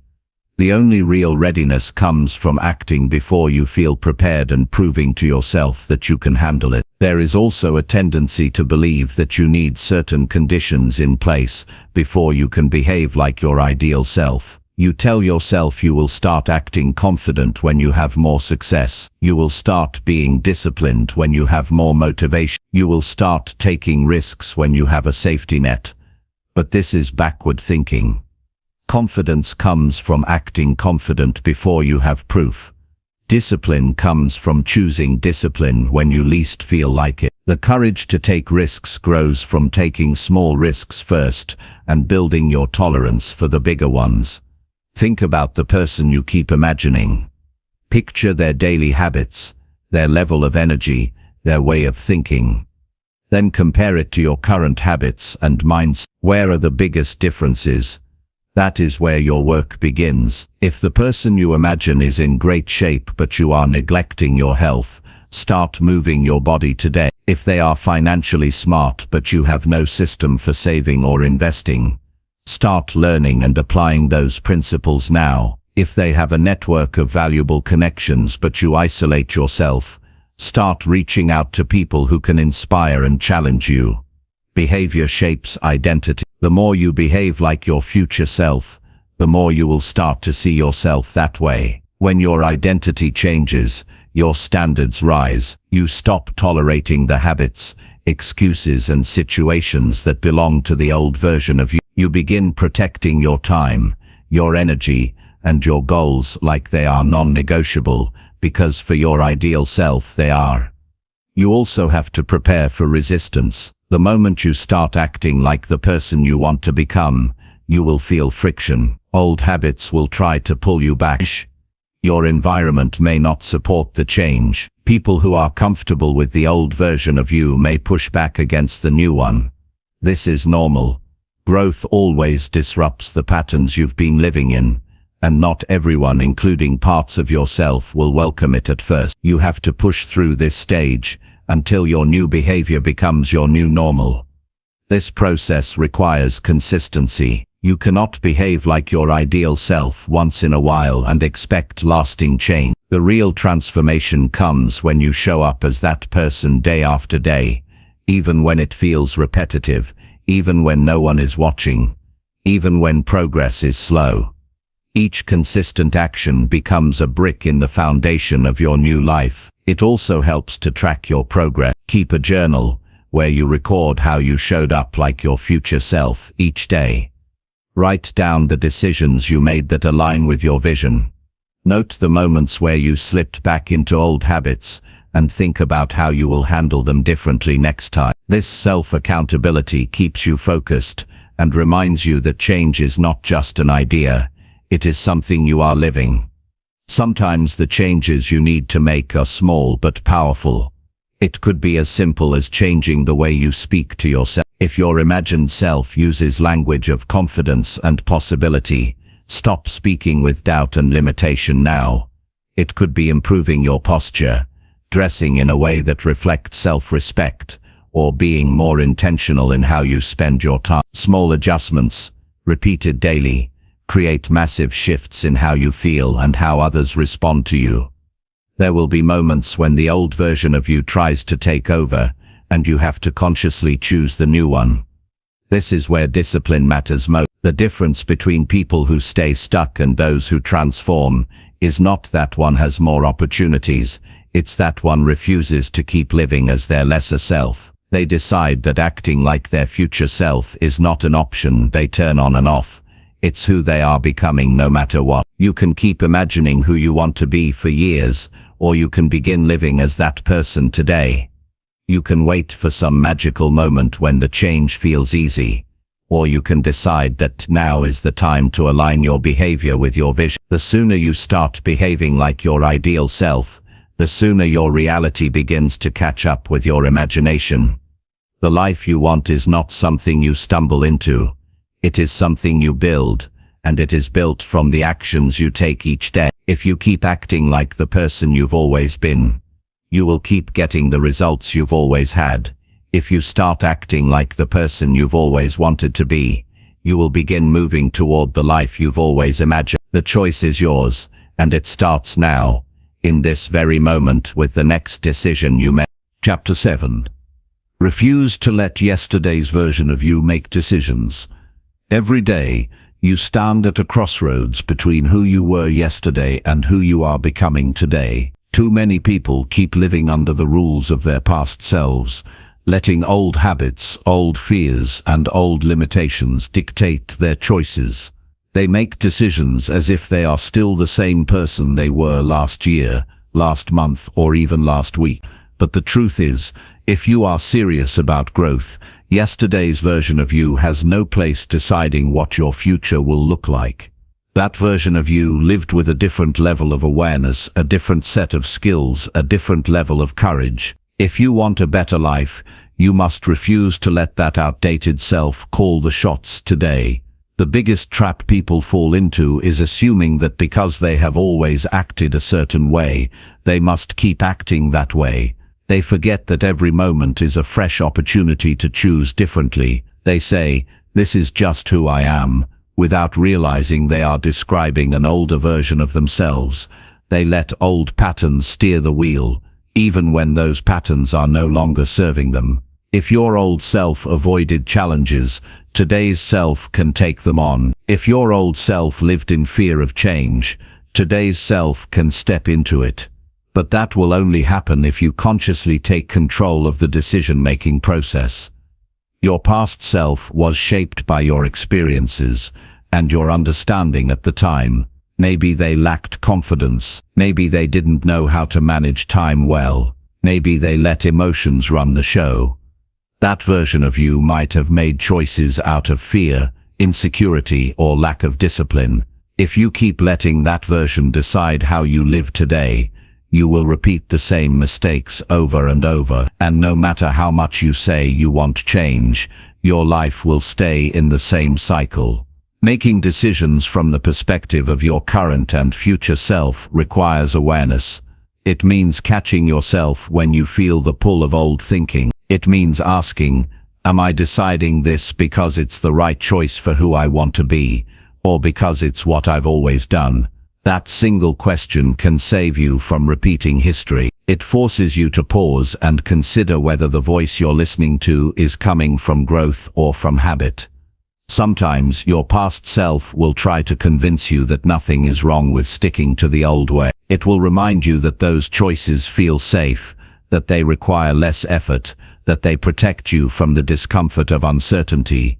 Speaker 2: The only real readiness comes from acting before you feel prepared and proving to yourself that you can handle it. There is also a tendency to believe that you need certain conditions in place before you can behave like your ideal self. You tell yourself you will start acting confident when you have more success. You will start being disciplined when you have more motivation. You will start taking risks when you have a safety net. But this is backward thinking. Confidence comes from acting confident before you have proof. Discipline comes from choosing discipline when you least feel like it. The courage to take risks grows from taking small risks first and building your tolerance for the bigger ones. Think about the person you keep imagining. Picture their daily habits, their level of energy, their way of thinking. Then compare it to your current habits and mindset. Where are the biggest differences? That is where your work begins. If the person you imagine is in great shape but you are neglecting your health, start moving your body today. If they are financially smart but you have no system for saving or investing, start learning and applying those principles now. If they have a network of valuable connections but you isolate yourself, start reaching out to people who can inspire and challenge you. Behavior shapes identity. The more you behave like your future self, the more you will start to see yourself that way. When your identity changes, your standards rise. You stop tolerating the habits, excuses and situations that belong to the old version of you. You begin protecting your time, your energy, and your goals like they are non-negotiable, because for your ideal self they are. You also have to prepare for resistance. The moment you start acting like the person you want to become, you will feel friction. Old habits will try to pull you back. Your environment may not support the change. People who are comfortable with the old version of you may push back against the new one. This is normal. Growth always disrupts the patterns you've been living in, and not everyone, including parts of yourself, will welcome it at first. You have to push through this stage until your new behavior becomes your new normal. This process requires consistency. You cannot behave like your ideal self once in a while and expect lasting change. The real transformation comes when you show up as that person day after day, even when it feels repetitive, even when no one is watching, even when progress is slow. Each consistent action becomes a brick in the foundation of your new life. It also helps to track your progress. Keep a journal where you record how you showed up like your future self each day. Write down the decisions you made that align with your vision. Note the moments where you slipped back into old habits and think about how you will handle them differently next time. This self-accountability keeps you focused and reminds you that change is not just an idea, it is something you are living. Sometimes the changes you need to make are small but powerful. It could be as simple as changing the way you speak to yourself. If your imagined self uses language of confidence and possibility, stop speaking with doubt and limitation now. It could be improving your posture, dressing in a way that reflects self-respect, or being more intentional in how you spend your time. Small adjustments, repeated daily, create massive shifts in how you feel and how others respond to you. There will be moments when the old version of you tries to take over, and you have to consciously choose the new one. This is where discipline matters most. The difference between people who stay stuck and those who transform is not that one has more opportunities, it's that one refuses to keep living as their lesser self. They decide that acting like their future self is not an option they turn on and off. It's who they are becoming no matter what. You can keep imagining who you want to be for years, or you can begin living as that person today. You can wait for some magical moment when the change feels easy, or you can decide that now is the time to align your behavior with your vision. The sooner you start behaving like your ideal self, the sooner your reality begins to catch up with your imagination. The life you want is not something you stumble into. It is something you build, and it is built from the actions you take each day. If you keep acting like the person you've always been, you will keep getting the results you've always had. If you start acting like the person you've always wanted to be, you will begin moving toward the life you've always imagined. The choice is yours, and it starts now, in this very moment with the next decision you make. Chapter 7. Refuse to let yesterday's version of you make decisions. Every day, you stand at a crossroads between who you were yesterday and who you are becoming today. Too many people keep living under the rules of their past selves, letting old habits, old fears, and old limitations dictate their choices. They make decisions as if they are still the same person they were last year, last month, or even last week. But the truth is, if you are serious about growth, yesterday's version of you has no place deciding what your future will look like. That version of you lived with a different level of awareness, a different set of skills, a different level of courage. If you want a better life, you must refuse to let that outdated self call the shots today. The biggest trap people fall into is assuming that because they have always acted a certain way, they must keep acting that way. They forget that every moment is a fresh opportunity to choose differently. They say, "This is just who I am," without realizing they are describing an older version of themselves. They let old patterns steer the wheel, even when those patterns are no longer serving them. If your old self avoided challenges, today's self can take them on. If your old self lived in fear of change, today's self can step into it. But that will only happen if you consciously take control of the decision-making process. Your past self was shaped by your experiences and your understanding at the time. Maybe they lacked confidence. Maybe they didn't know how to manage time well. Maybe they let emotions run the show. That version of you might have made choices out of fear, insecurity, or lack of discipline. If you keep letting that version decide how you live today, you will repeat the same mistakes over and over, and no matter how much you say you want change, your life will stay in the same cycle. Making decisions from the perspective of your current and future self requires awareness. It means catching yourself when you feel the pull of old thinking. It means asking, am I deciding this because it's the right choice for who I want to be, or because it's what I've always done? That single question can save you from repeating history. It forces you to pause and consider whether the voice you're listening to is coming from growth or from habit. Sometimes your past self will try to convince you that nothing is wrong with sticking to the old way. It will remind you that those choices feel safe, that they require less effort, that they protect you from the discomfort of uncertainty.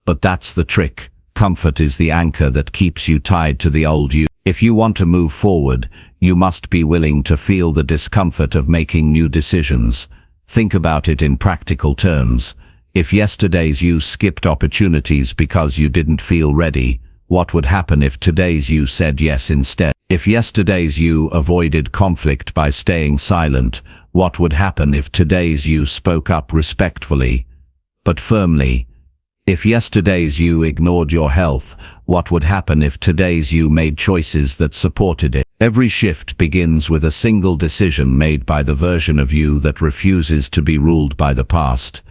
Speaker 2: But that's the trick. Comfort is the anchor that keeps you tied to the old you. If you want to move forward, you must be willing to feel the discomfort of making new decisions. Think about it in practical terms. If yesterday's you skipped opportunities because you didn't feel ready, what would happen if today's you said yes instead? If yesterday's you avoided conflict by staying silent, what would happen if today's you spoke up respectfully, but firmly? If yesterday's you ignored your health, what would happen if today's you made choices that supported it? Every shift begins with a single decision made by the version of you that refuses to be ruled by the past.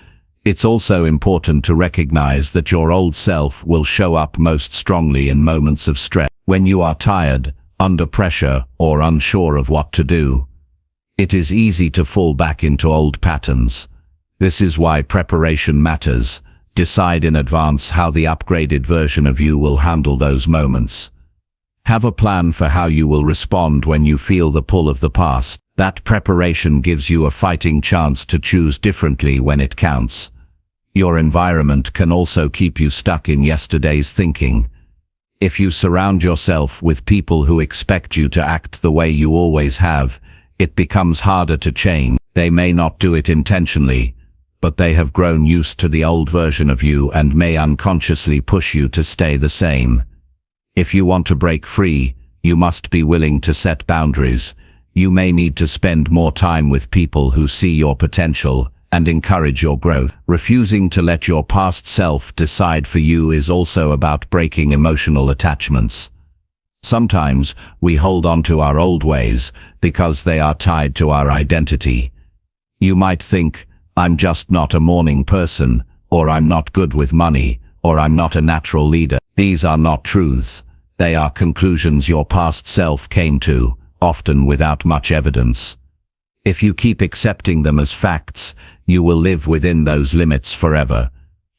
Speaker 2: It's also important to recognize that your old self will show up most strongly in moments of stress. When you are tired, under pressure, or unsure of what to do, it is easy to fall back into old patterns. This is why preparation matters. Decide in advance how the upgraded version of you will handle those moments. Have a plan for how you will respond when you feel the pull of the past. That preparation gives you a fighting chance to choose differently when it counts. Your environment can also keep you stuck in yesterday's thinking. If you surround yourself with people who expect you to act the way you always have, it becomes harder to change. They may not do it intentionally, but they have grown used to the old version of you and may unconsciously push you to stay the same. If you want to break free, you must be willing to set boundaries. You may need to spend more time with people who see your potential and encourage your growth. Refusing to let your past self decide for you is also about breaking emotional attachments. Sometimes we hold on to our old ways because they are tied to our identity. You might think, I'm just not a morning person, or I'm not good with money, or I'm not a natural leader. These are not truths. They are conclusions your past self came to, often without much evidence. If you keep accepting them as facts, you will live within those limits forever.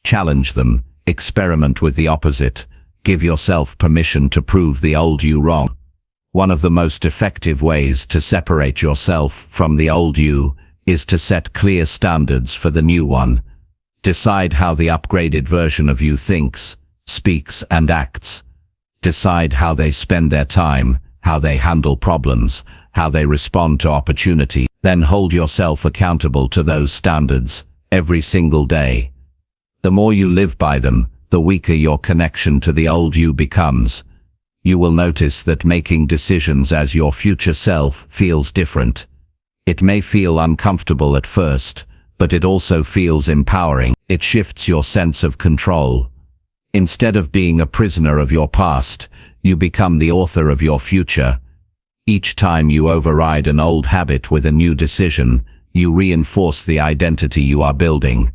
Speaker 2: Challenge them, experiment with the opposite, give yourself permission to prove the old you wrong. One of the most effective ways to separate yourself from the old you is to set clear standards for the new one. Decide how the upgraded version of you thinks, speaks, and acts. Decide how they spend their time, how they handle problems, how they respond to opportunity. Then hold yourself accountable to those standards every single day. The more you live by them, the weaker your connection to the old you becomes. You will notice that making decisions as your future self feels different. It may feel uncomfortable at first, but it also feels empowering. It shifts your sense of control. Instead of being a prisoner of your past, you become the author of your future. Each time you override an old habit with a new decision, you reinforce the identity you are building.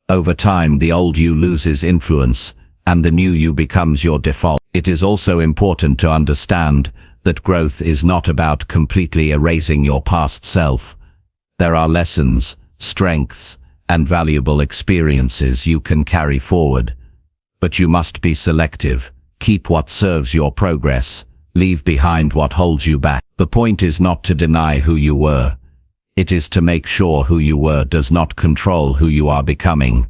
Speaker 2: Over time, the old you loses influence, and the new you becomes your default. It is also important to understand that growth is not about completely erasing your past self. There are lessons, strengths, and valuable experiences you can carry forward. But you must be selective. Keep what serves your progress. Leave behind what holds you back. The point is not to deny who you were. It is to make sure who you were does not control who you are becoming.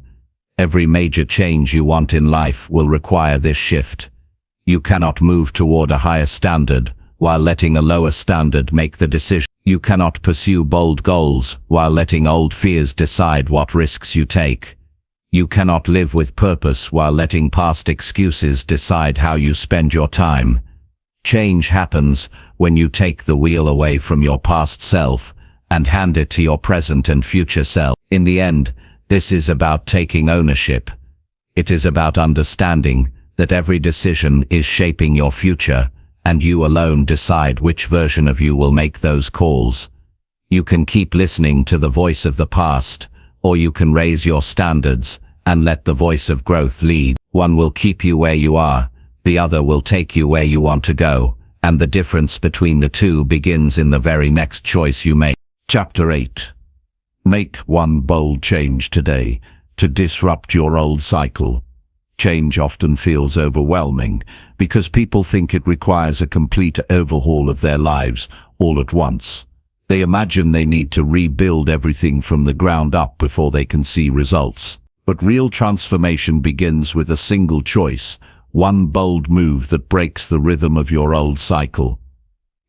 Speaker 2: Every major change you want in life will require this shift. You cannot move toward a higher standard while letting a lower standard make the decision. You cannot pursue bold goals while letting old fears decide what risks you take. You cannot live with purpose while letting past excuses decide how you spend your time. Change happens when you take the wheel away from your past self and hand it to your present and future self. In the end, this is about taking ownership. It is about understanding that every decision is shaping your future, and you alone decide which version of you will make those calls. You can keep listening to the voice of the past, or you can raise your standards and let the voice of growth lead. One will keep you where you are, the other will take you where you want to go, and the difference between the two begins in the very next choice you make. Chapter 8. Make one bold change today to disrupt your old cycle. Change often feels overwhelming because people think it requires a complete overhaul of their lives all at once. They imagine they need to rebuild everything from the ground up before they can see results. But real transformation begins with a single choice, one bold move that breaks the rhythm of your old cycle.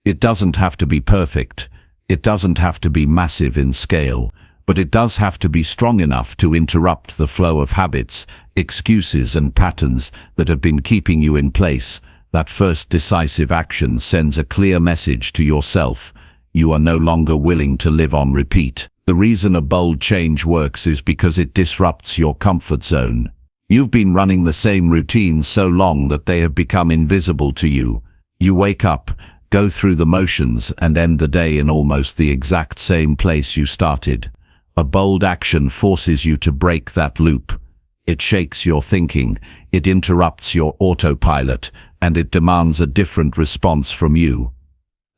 Speaker 2: It doesn't have to be perfect. It doesn't have to be massive in scale, but it does have to be strong enough to interrupt the flow of habits, excuses and patterns that have been keeping you in place. That first decisive action sends a clear message to yourself. You are no longer willing to live on repeat. The reason a bold change works is because it disrupts your comfort zone. You've been running the same routines so long that they have become invisible to you. You wake up, go through the motions, and end the day in almost the exact same place you started. A bold action forces you to break that loop. It shakes your thinking, it interrupts your autopilot, and it demands a different response from you.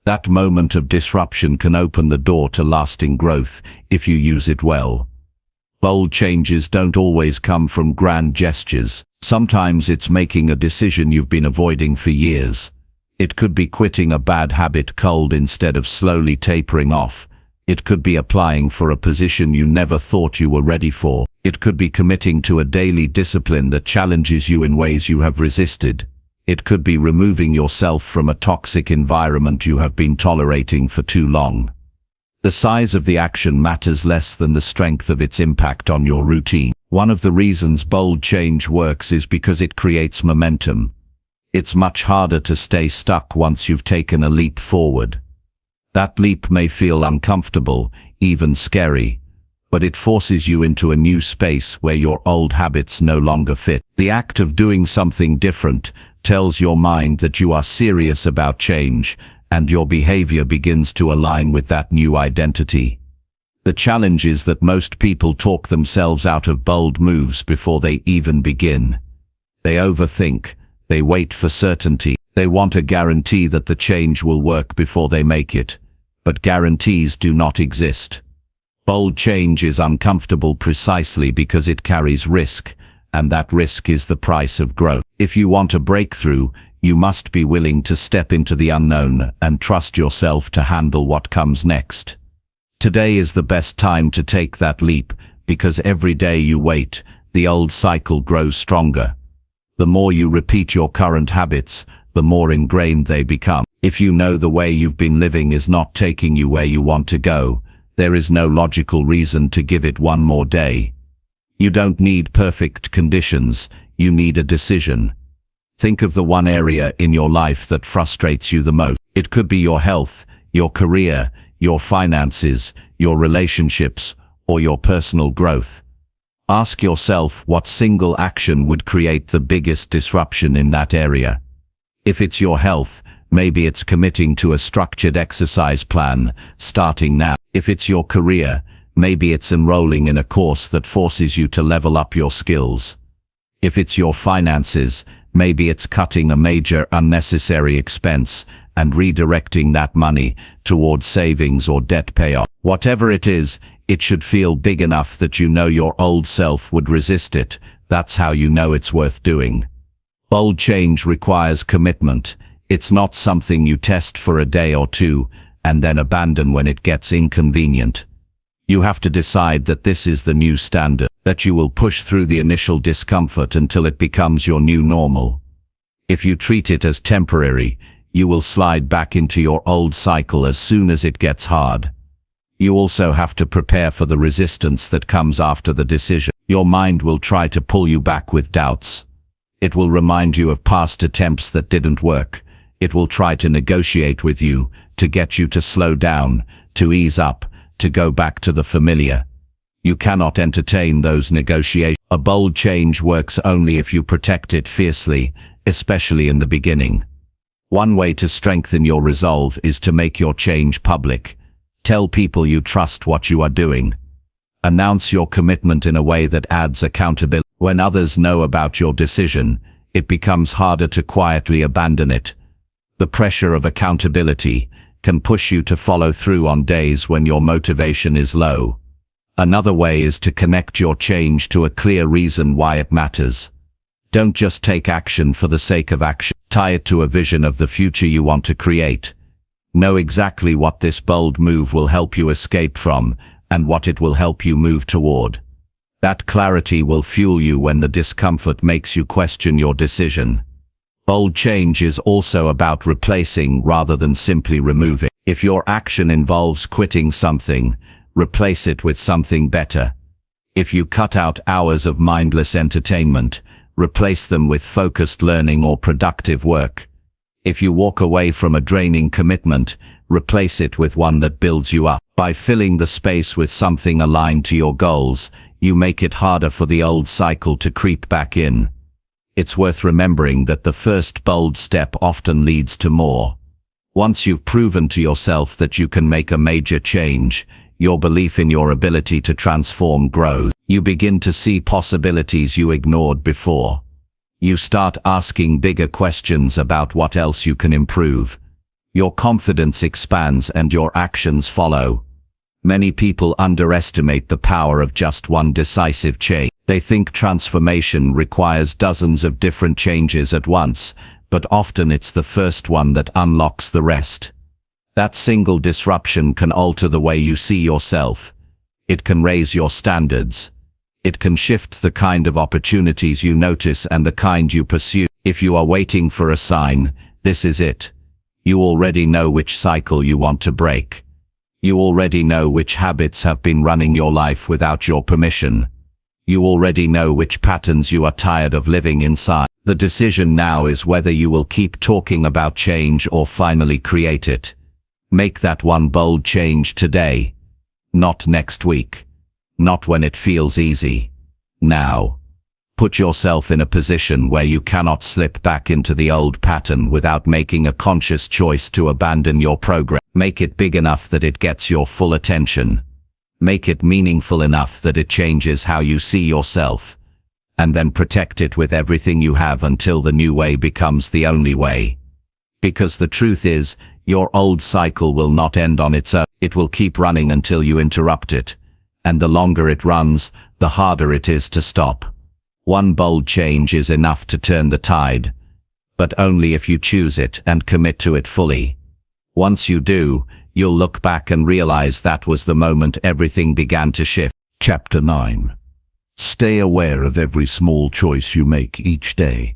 Speaker 2: That moment of disruption can open the door to lasting growth if you use it well. Bold changes don't always come from grand gestures. Sometimes it's making a decision you've been avoiding for years. It could be quitting a bad habit cold instead of slowly tapering off. It could be applying for a position you never thought you were ready for. It could be committing to a daily discipline that challenges you in ways you have resisted. It could be removing yourself from a toxic environment you have been tolerating for too long. The size of the action matters less than the strength of its impact on your routine. One of the reasons bold change works is because it creates momentum. It's much harder to stay stuck once you've taken a leap forward. That leap may feel uncomfortable, even scary, but it forces you into a new space where your old habits no longer fit. The act of doing something different tells your mind that you are serious about change, and your behavior begins to align with that new identity. The challenge is that most people talk themselves out of bold moves before they even begin. They overthink, they wait for certainty, they want a guarantee that the change will work before they make it. But guarantees do not exist. Bold change is uncomfortable precisely because it carries risk, and that risk is the price of growth. If you want a breakthrough, you must be willing to step into the unknown and trust yourself to handle what comes next. Today is the best time to take that leap, because every day you wait, the old cycle grows stronger. The more you repeat your current habits, the more ingrained they become. If you know the way you've been living is not taking you where you want to go, there is no logical reason to give it one more day. You don't need perfect conditions, you need a decision. Think of the one area in your life that frustrates you the most. It could be your health, your career, your finances, your relationships, or your personal growth. Ask yourself what single action would create the biggest disruption in that area. If it's your health, maybe it's committing to a structured exercise plan, starting now. If it's your career, maybe it's enrolling in a course that forces you to level up your skills. If it's your finances, maybe it's cutting a major unnecessary expense and redirecting that money towards savings or debt payoff. Whatever it is, it should feel big enough that you know your old self would resist it. That's how you know it's worth doing. Bold change requires commitment. It's not something you test for a day or two and then abandon when it gets inconvenient. You have to decide that this is the new standard, that you will push through the initial discomfort until it becomes your new normal. If you treat it as temporary, you will slide back into your old cycle as soon as it gets hard. You also have to prepare for the resistance that comes after the decision. Your mind will try to pull you back with doubts. It will remind you of past attempts that didn't work. It will try to negotiate with you, to get you to slow down, to ease up, to go back to the familiar. You cannot entertain those negotiations. A bold change works only if you protect it fiercely, especially in the beginning. One way to strengthen your resolve is to make your change public. Tell people you trust what you are doing. Announce your commitment in a way that adds accountability. When others know about your decision, it becomes harder to quietly abandon it. The pressure of accountability can push you to follow through on days when your motivation is low. Another way is to connect your change to a clear reason why it matters. Don't just take action for the sake of action. Tie it to a vision of the future you want to create. Know exactly what this bold move will help you escape from and what it will help you move toward. That clarity will fuel you when the discomfort makes you question your decision. Bold change is also about replacing rather than simply removing. If your action involves quitting something, replace it with something better. If you cut out hours of mindless entertainment, replace them with focused learning or productive work. If you walk away from a draining commitment, replace it with one that builds you up. By filling the space with something aligned to your goals, you make it harder for the old cycle to creep back in. It's worth remembering that the first bold step often leads to more. Once you've proven to yourself that you can make a major change, your belief in your ability to transform grows. You begin to see possibilities you ignored before. You start asking bigger questions about what else you can improve. Your confidence expands and your actions follow. Many people underestimate the power of just one decisive change. They think transformation requires dozens of different changes at once, but often it's the first one that unlocks the rest. That single disruption can alter the way you see yourself. It can raise your standards. It can shift the kind of opportunities you notice and the kind you pursue. If you are waiting for a sign, this is it. You already know which cycle you want to break. You already know which habits have been running your life without your permission. You already know which patterns you are tired of living inside. The decision now is whether you will keep talking about change or finally create it. Make that one bold change today. Not next week. Not when it feels easy. Now. Put yourself in a position where you cannot slip back into the old pattern without making a conscious choice to abandon your progress. Make it big enough that it gets your full attention. Make it meaningful enough that it changes how you see yourself. And then protect it with everything you have until the new way becomes the only way. Because the truth is, your old cycle will not end on its own. It will keep running until you interrupt it. And the longer it runs, the harder it is to stop. One bold change is enough to turn the tide, but only if you choose it and commit to it fully. Once you do, you'll look back and realize that was the moment everything began to shift.
Speaker 1: Chapter 9. Stay aware of every small choice you make each day.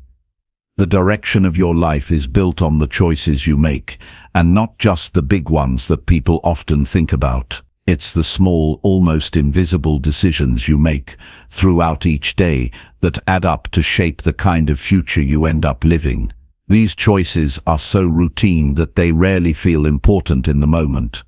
Speaker 1: The direction of your life is built on the choices you make, and not just the big ones that people often think about. It's the small, almost invisible decisions you make throughout each day that add up to shape the kind of future you end up living. These choices are so routine that they rarely feel important in the moment.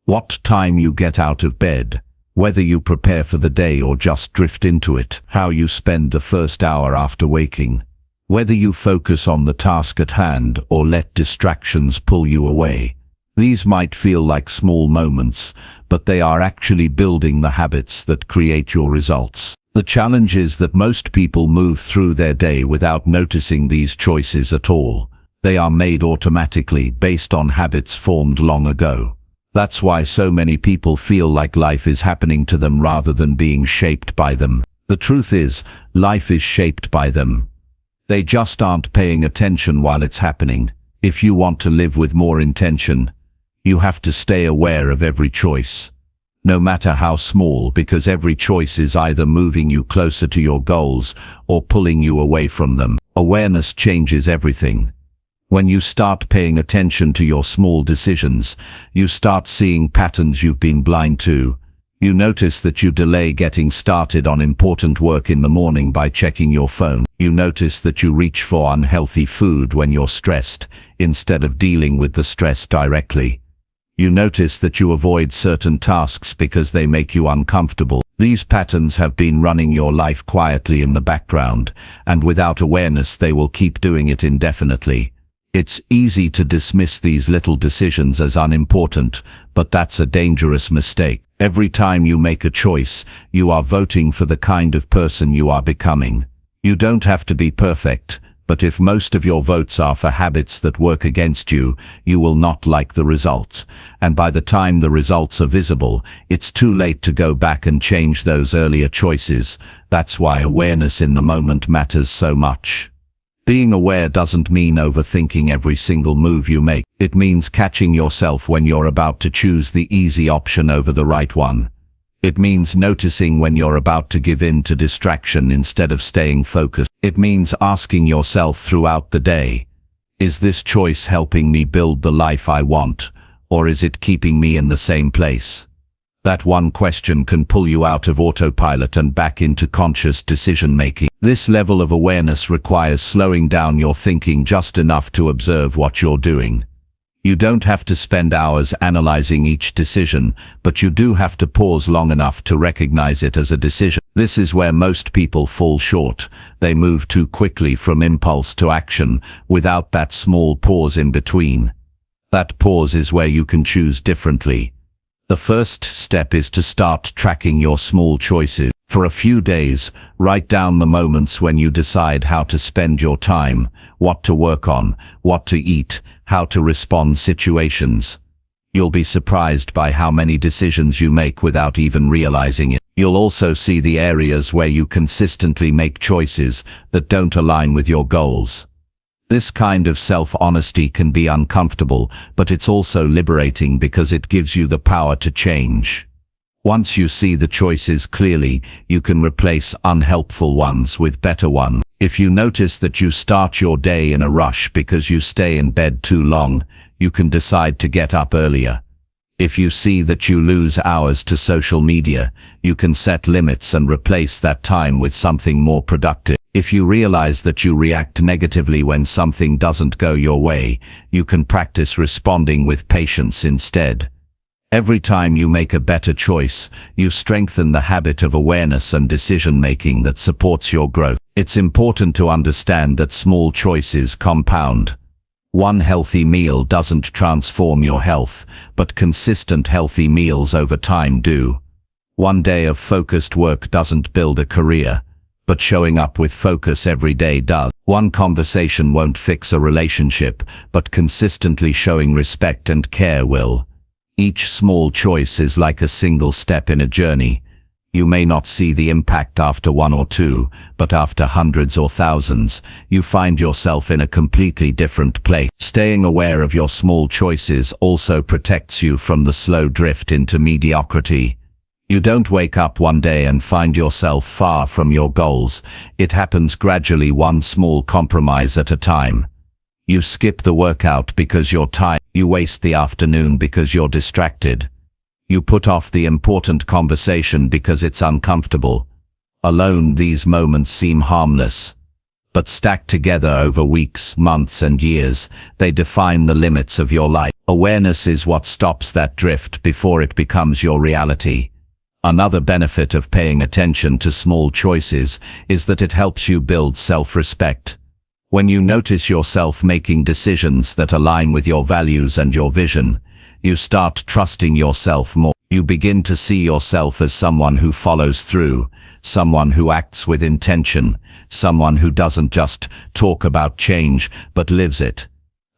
Speaker 1: What time you get out of bed, whether you prepare for the day or just drift into it, how you spend the first hour after waking, whether you focus on the task at hand or let distractions pull you away. These might feel like small moments, but they are actually building the habits that create your results. The challenge is that most people move through their day without noticing these choices at all. They are made automatically based on habits formed long ago. That's why so many people feel like life is happening to them rather than being shaped by them. The truth is, life is shaped by them. They just aren't paying attention while it's happening. If you want to live with more intention, you have to stay aware of every choice, no matter how small, because every choice is either moving you closer to your goals or pulling you away from them. Awareness changes everything. When you start paying attention to your small decisions, you start seeing patterns you've been blind to. You notice that you delay getting started on important work in the morning by checking your phone. You notice that you reach for unhealthy food when you're stressed, instead of dealing with the stress directly. You notice that you avoid certain tasks because they make you uncomfortable. These patterns have been running your life quietly in the background, and without awareness they will keep doing it indefinitely. It's easy to dismiss these little decisions as unimportant, but that's a dangerous mistake. Every time you make a choice, you are voting for the kind of person you are becoming. You don't have to be perfect,
Speaker 2: But if most of your votes are for habits that work against you, you will not like the results. And by the time the results are visible, it's too late to go back and change those earlier choices. That's why awareness in the moment matters so much. Being aware doesn't mean overthinking every single move you make. It means catching yourself when you're about to choose the easy option over the right one. It means noticing when you're about to give in to distraction instead of staying focused. It means asking yourself throughout the day, is this choice helping me build the life I want, or is it keeping me in the same place? That one question can pull you out of autopilot and back into conscious decision-making. This level of awareness requires slowing down your thinking just enough to observe what you're doing. You don't have to spend hours analyzing each decision, but you do have to pause long enough to recognize it as a decision. This is where most people fall short. They move too quickly from impulse to action without that small pause in between. That pause is where you can choose differently. The first step is to start tracking your small choices. For a few days, write down the moments when you decide how to spend your time, what to work on, what to eat, how to respond to situations. You'll be surprised by how many decisions you make without even realizing it. You'll also see the areas where you consistently make choices that don't align with your goals. This kind of self-honesty can be uncomfortable, but it's also liberating because it gives you the power to change. Once you see the choices clearly, you can replace unhelpful ones with better ones. If you notice that you start your day in a rush because you stay in bed too long, you can decide to get up earlier. If you see that you lose hours to social media, you can set limits and replace that time with something more productive. If you realize that you react negatively when something doesn't go your way, you can practice responding with patience instead. Every time you make a better choice, you strengthen the habit of awareness and decision-making that supports your growth. It's important to understand that small choices compound. One healthy meal doesn't transform your health, but consistent healthy meals over time do. One day of focused work doesn't build a career, but showing up with focus every day does. One conversation won't fix a relationship, but consistently showing respect and care will. Each small choice is like a single step in a journey. You may not see the impact after one or two, but after hundreds or thousands, you find yourself in a completely different place. Staying aware of your small choices also protects you from the slow drift into mediocrity. You don't wake up one day and find yourself far from your goals. It happens gradually, one small compromise at a time. You skip the workout because you're tired. You waste the afternoon because you're distracted. You put off the important conversation because it's uncomfortable. Alone, these moments seem harmless. But stacked together over weeks, months, and years, they define the limits of your life. Awareness is what stops that drift before it becomes your reality. Another benefit of paying attention to small choices is that it helps you build self-respect. When you notice yourself making decisions that align with your values and your vision, you start trusting yourself more. You begin to see yourself as someone who follows through, someone who acts with intention, someone who doesn't just talk about change, but lives it.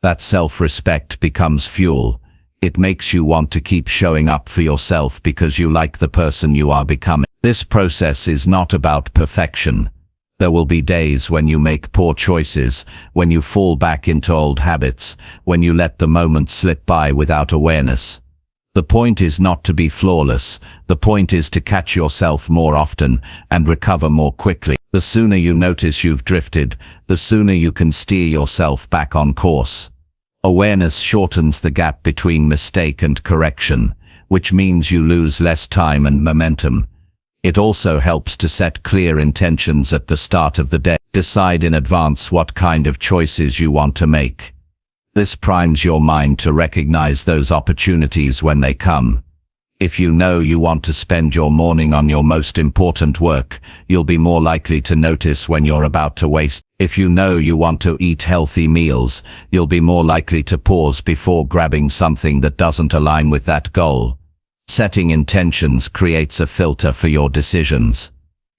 Speaker 2: That self-respect becomes fuel. It makes you want to keep showing up for yourself because you like the person you are becoming. This process is not about perfection. There will be days when you make poor choices, when you fall back into old habits, when you let the moment slip by without awareness. The point is not to be flawless. The point is to catch yourself more often and recover more quickly. The sooner you notice you've drifted, the sooner you can steer yourself back on course. Awareness shortens the gap between mistake and correction, which means you lose less time and momentum. It also helps to set clear intentions at the start of the day. Decide in advance what kind of choices you want to make. This primes your mind to recognize those opportunities when they come. If you know you want to spend your morning on your most important work, you'll be more likely to notice when you're about to waste. If you know you want to eat healthy meals, you'll be more likely to pause before grabbing something that doesn't align with that goal. Setting intentions creates a filter for your decisions.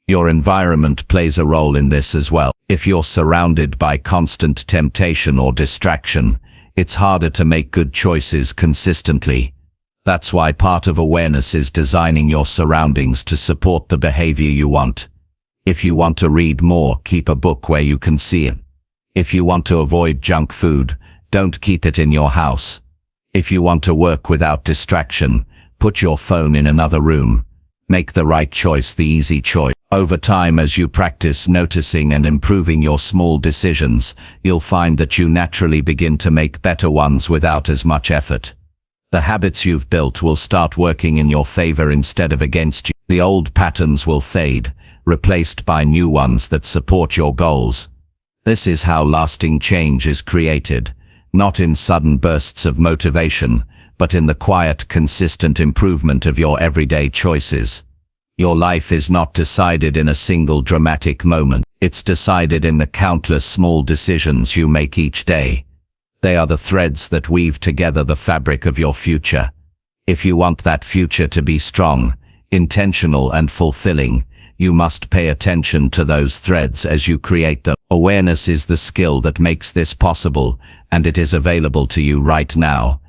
Speaker 2: Your environment plays a role in this as well. If you're surrounded by constant temptation or distraction, it's harder to make good choices consistently. That's why part of awareness is designing your surroundings to support the behavior you want. If you want to read more, keep a book where you can see it. If you want to avoid junk food, don't keep it in your house. If you want to work without distraction, put your phone in another room. Make the right choice the easy choice. Over time, as you practice noticing and improving your small decisions, you'll find that you naturally begin to make better ones without as much effort. The habits you've built will start working in your favor instead of against you. The old patterns will fade, replaced by new ones that support your goals. This is how lasting change is created, not in sudden bursts of motivation, but in the quiet, consistent improvement of your everyday choices. Your life is not decided in a single dramatic moment. It's decided in the countless small decisions you make each day. They are the threads that weave together the fabric of your future. If you want that future to be strong, intentional and fulfilling, you must pay attention to those threads as you create them. Awareness is the skill that makes this possible, and it is available to you right now.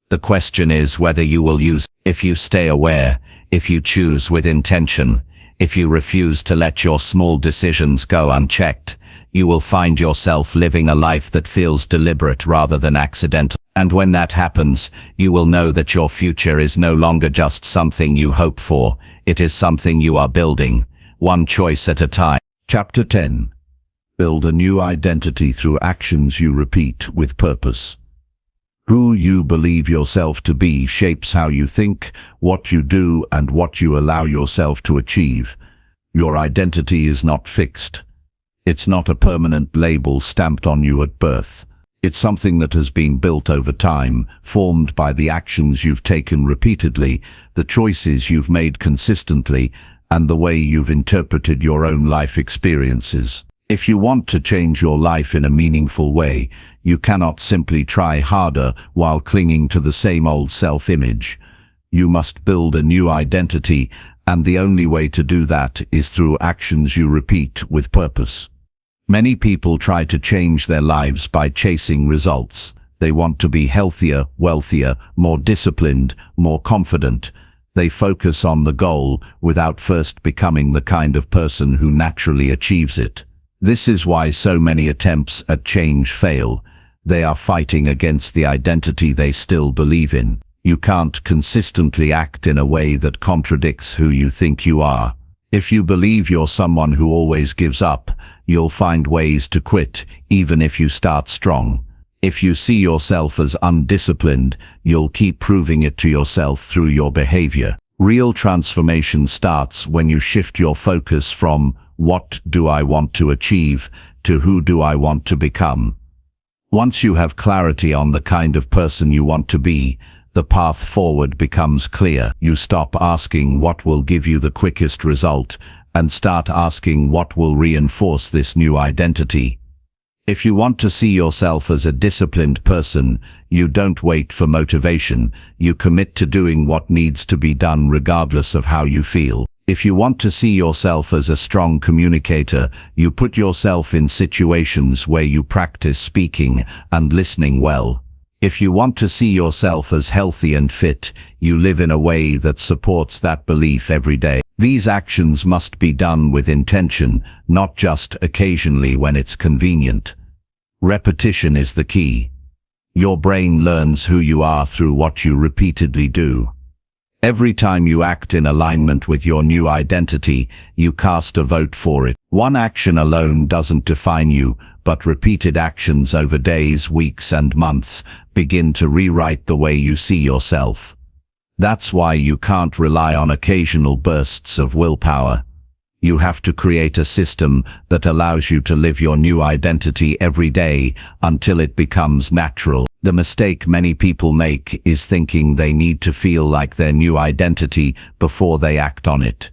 Speaker 2: The question is whether you will use it. If you stay aware, if you choose with intention, if you refuse to let your small decisions go unchecked, you will find yourself living a life that feels deliberate rather than accidental. And when that happens, you will know that your future is no longer just something you hope for, it is something you are building, one choice at a time.
Speaker 1: Chapter 10. Build a new identity through actions you repeat with purpose. Who you believe yourself to be shapes how you think, what you do, and what you allow yourself to achieve. Your identity is not fixed. It's not a permanent label stamped on you at birth. It's something that has been built over time, formed by the actions you've taken repeatedly, the choices you've made consistently, and the way you've interpreted your own life experiences. If you want to change your life in a meaningful way, you cannot simply try harder while clinging to the same old self-image. You must build a new identity, and the only way to do that is through actions you repeat with purpose. Many people try to change their lives by chasing results. They want to be healthier, wealthier, more disciplined, more confident. They focus on the goal without first becoming the kind of person who naturally achieves it. This is why so many attempts at change fail. They are fighting against the identity they still believe in. You can't consistently act in a way that contradicts who you think you are. If you believe you're someone who always gives up, you'll find ways to quit, even if you start strong. If you see yourself as undisciplined, you'll keep proving it to yourself through your behavior. Real transformation starts when you shift your focus from "what do I want to achieve" to "who do I want to become." Once you have clarity on the kind of person you want to be, the path forward becomes clear. You stop asking what will give you the quickest result and start asking what will reinforce this new identity. If you want to see yourself as a disciplined person, you don't wait for motivation, you commit to doing what needs to be done regardless of how you feel. If you want to see yourself as a strong communicator, you put yourself in situations where you practice speaking and listening well. If you want to see yourself as healthy and fit, you live in a way that supports that belief every day. These actions must be done with intention, not just occasionally when it's convenient. Repetition is the key. Your brain learns who you are through what you repeatedly do. Every time you act in alignment with your new identity, you cast a vote for it. One action alone doesn't define you, but repeated actions over days, weeks, and months begin to rewrite the way you see yourself. That's why you can't rely on occasional bursts of willpower. You have to create a system that allows you to live your new identity every day until it becomes natural. The mistake many people make is thinking they need to feel like their new identity before they act on it.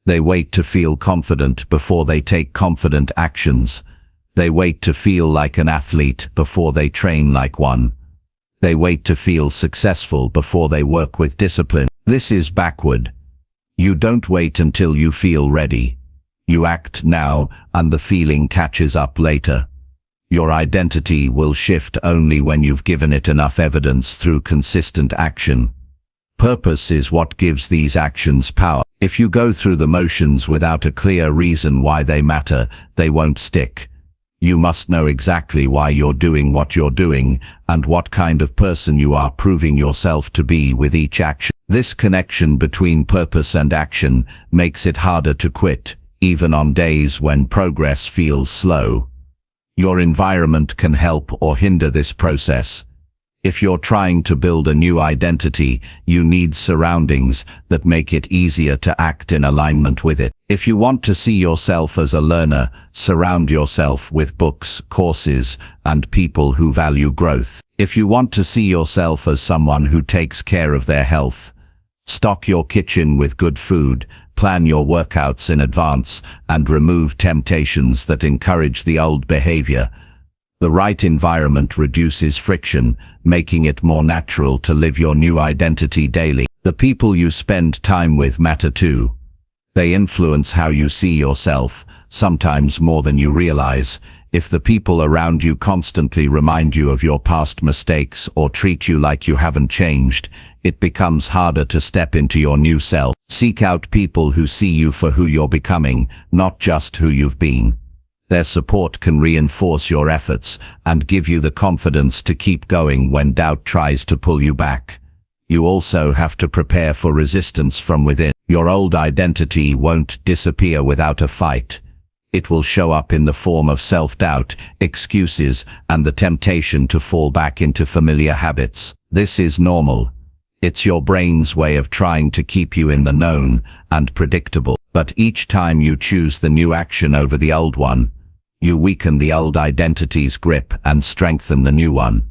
Speaker 1: They wait to feel confident before they take confident actions. They wait to feel like an athlete before they train like one. They wait to feel successful before they work with discipline. This is backward. You don't wait until you feel ready.
Speaker 2: You act now, and the feeling catches up later. Your identity will shift only when you've given it enough evidence through consistent action. Purpose is what gives these actions power. If you go through the motions without a clear reason why they matter, they won't stick. You must know exactly why you're doing what you're doing, and what kind of person you are proving yourself to be with each action. This connection between purpose and action makes it harder to quit, even on days when progress feels slow. Your environment can help or hinder this process. If you're trying to build a new identity, you need surroundings that make it easier to act in alignment with it. If you want to see yourself as a learner, surround yourself with books, courses, and people who value growth. If you want to see yourself as someone who takes care of their health, stock your kitchen with good food, plan your workouts in advance, and remove temptations that encourage the old behavior. The right environment reduces friction, making it more natural to live your new identity daily. The people you spend time with matter too. They influence how you see yourself, sometimes more than you realize. If the people around you constantly remind you of your past mistakes or treat you like you haven't changed, it becomes harder to step into your new self. Seek out people who see you for who you're becoming, not just who you've been. Their support can reinforce your efforts and give you the confidence to keep going when doubt tries to pull you back. You also have to prepare for resistance from within. Your old identity won't disappear without a fight. It will show up in the form of self-doubt, excuses, and the temptation to fall back into familiar habits. This is normal. It's your brain's way of trying to keep you in the known and predictable. But each time you choose the new action over the old one, you weaken the old identity's grip and strengthen the new one.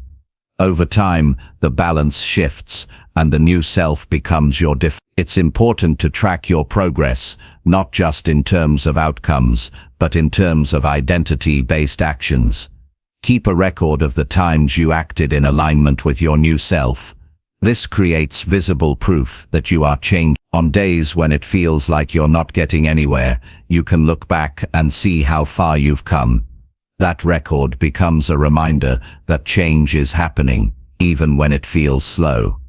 Speaker 2: Over time, the balance shifts, and the new self becomes your It's important to track your progress, not just in terms of outcomes, but in terms of identity-based actions. Keep a record of the times you acted in alignment with your new self. This creates visible proof that you are changed. On days when it feels like you're not getting anywhere, you can look back and see how far you've come. That record becomes a reminder that change is happening, even when it feels slow.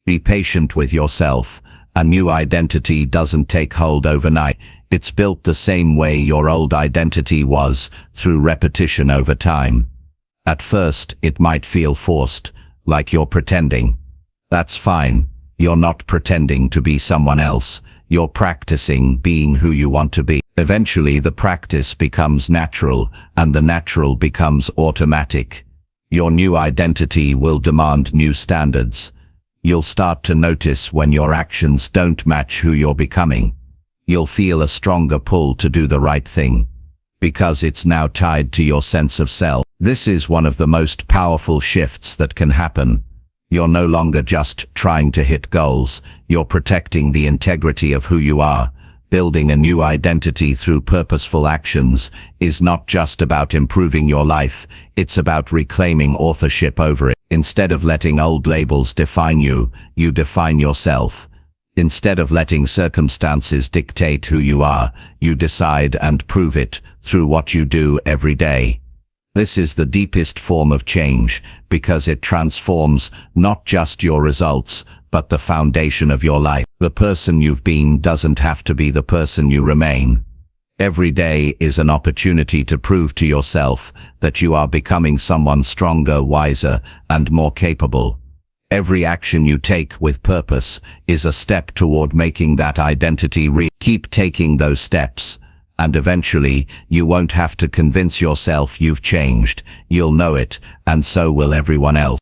Speaker 2: Be patient with yourself. A new identity doesn't take hold overnight. It's built the same way your old identity was, through repetition over time. At first, it might feel forced, like you're pretending. That's fine. You're not pretending to be someone else. You're practicing being who you want to be. Eventually, the practice becomes natural, and the natural becomes automatic. Your new identity will demand new standards. You'll start to notice when your actions don't match who you're becoming. You'll feel a stronger pull to do the right thing, because it's now tied to your sense of self. This is one of the most powerful shifts that can happen. You're no longer just trying to hit goals, you're protecting the integrity of who you are. Building a new identity through purposeful actions is not just about improving your life, it's about reclaiming authorship over it. Instead of letting old labels define you, you define yourself. Instead of letting circumstances dictate who you are, you decide and prove it through what you do every day. This is the deepest form of change, because it transforms not just your results, but the foundation of your life. The person you've been doesn't have to be the person you remain. Every day is an opportunity to prove to yourself that you are becoming someone stronger, wiser, and more capable. Every action you take with purpose is a step toward making that identity real. Keep taking those steps, and eventually you won't have to convince yourself you've changed. You'll know it, and so will everyone else.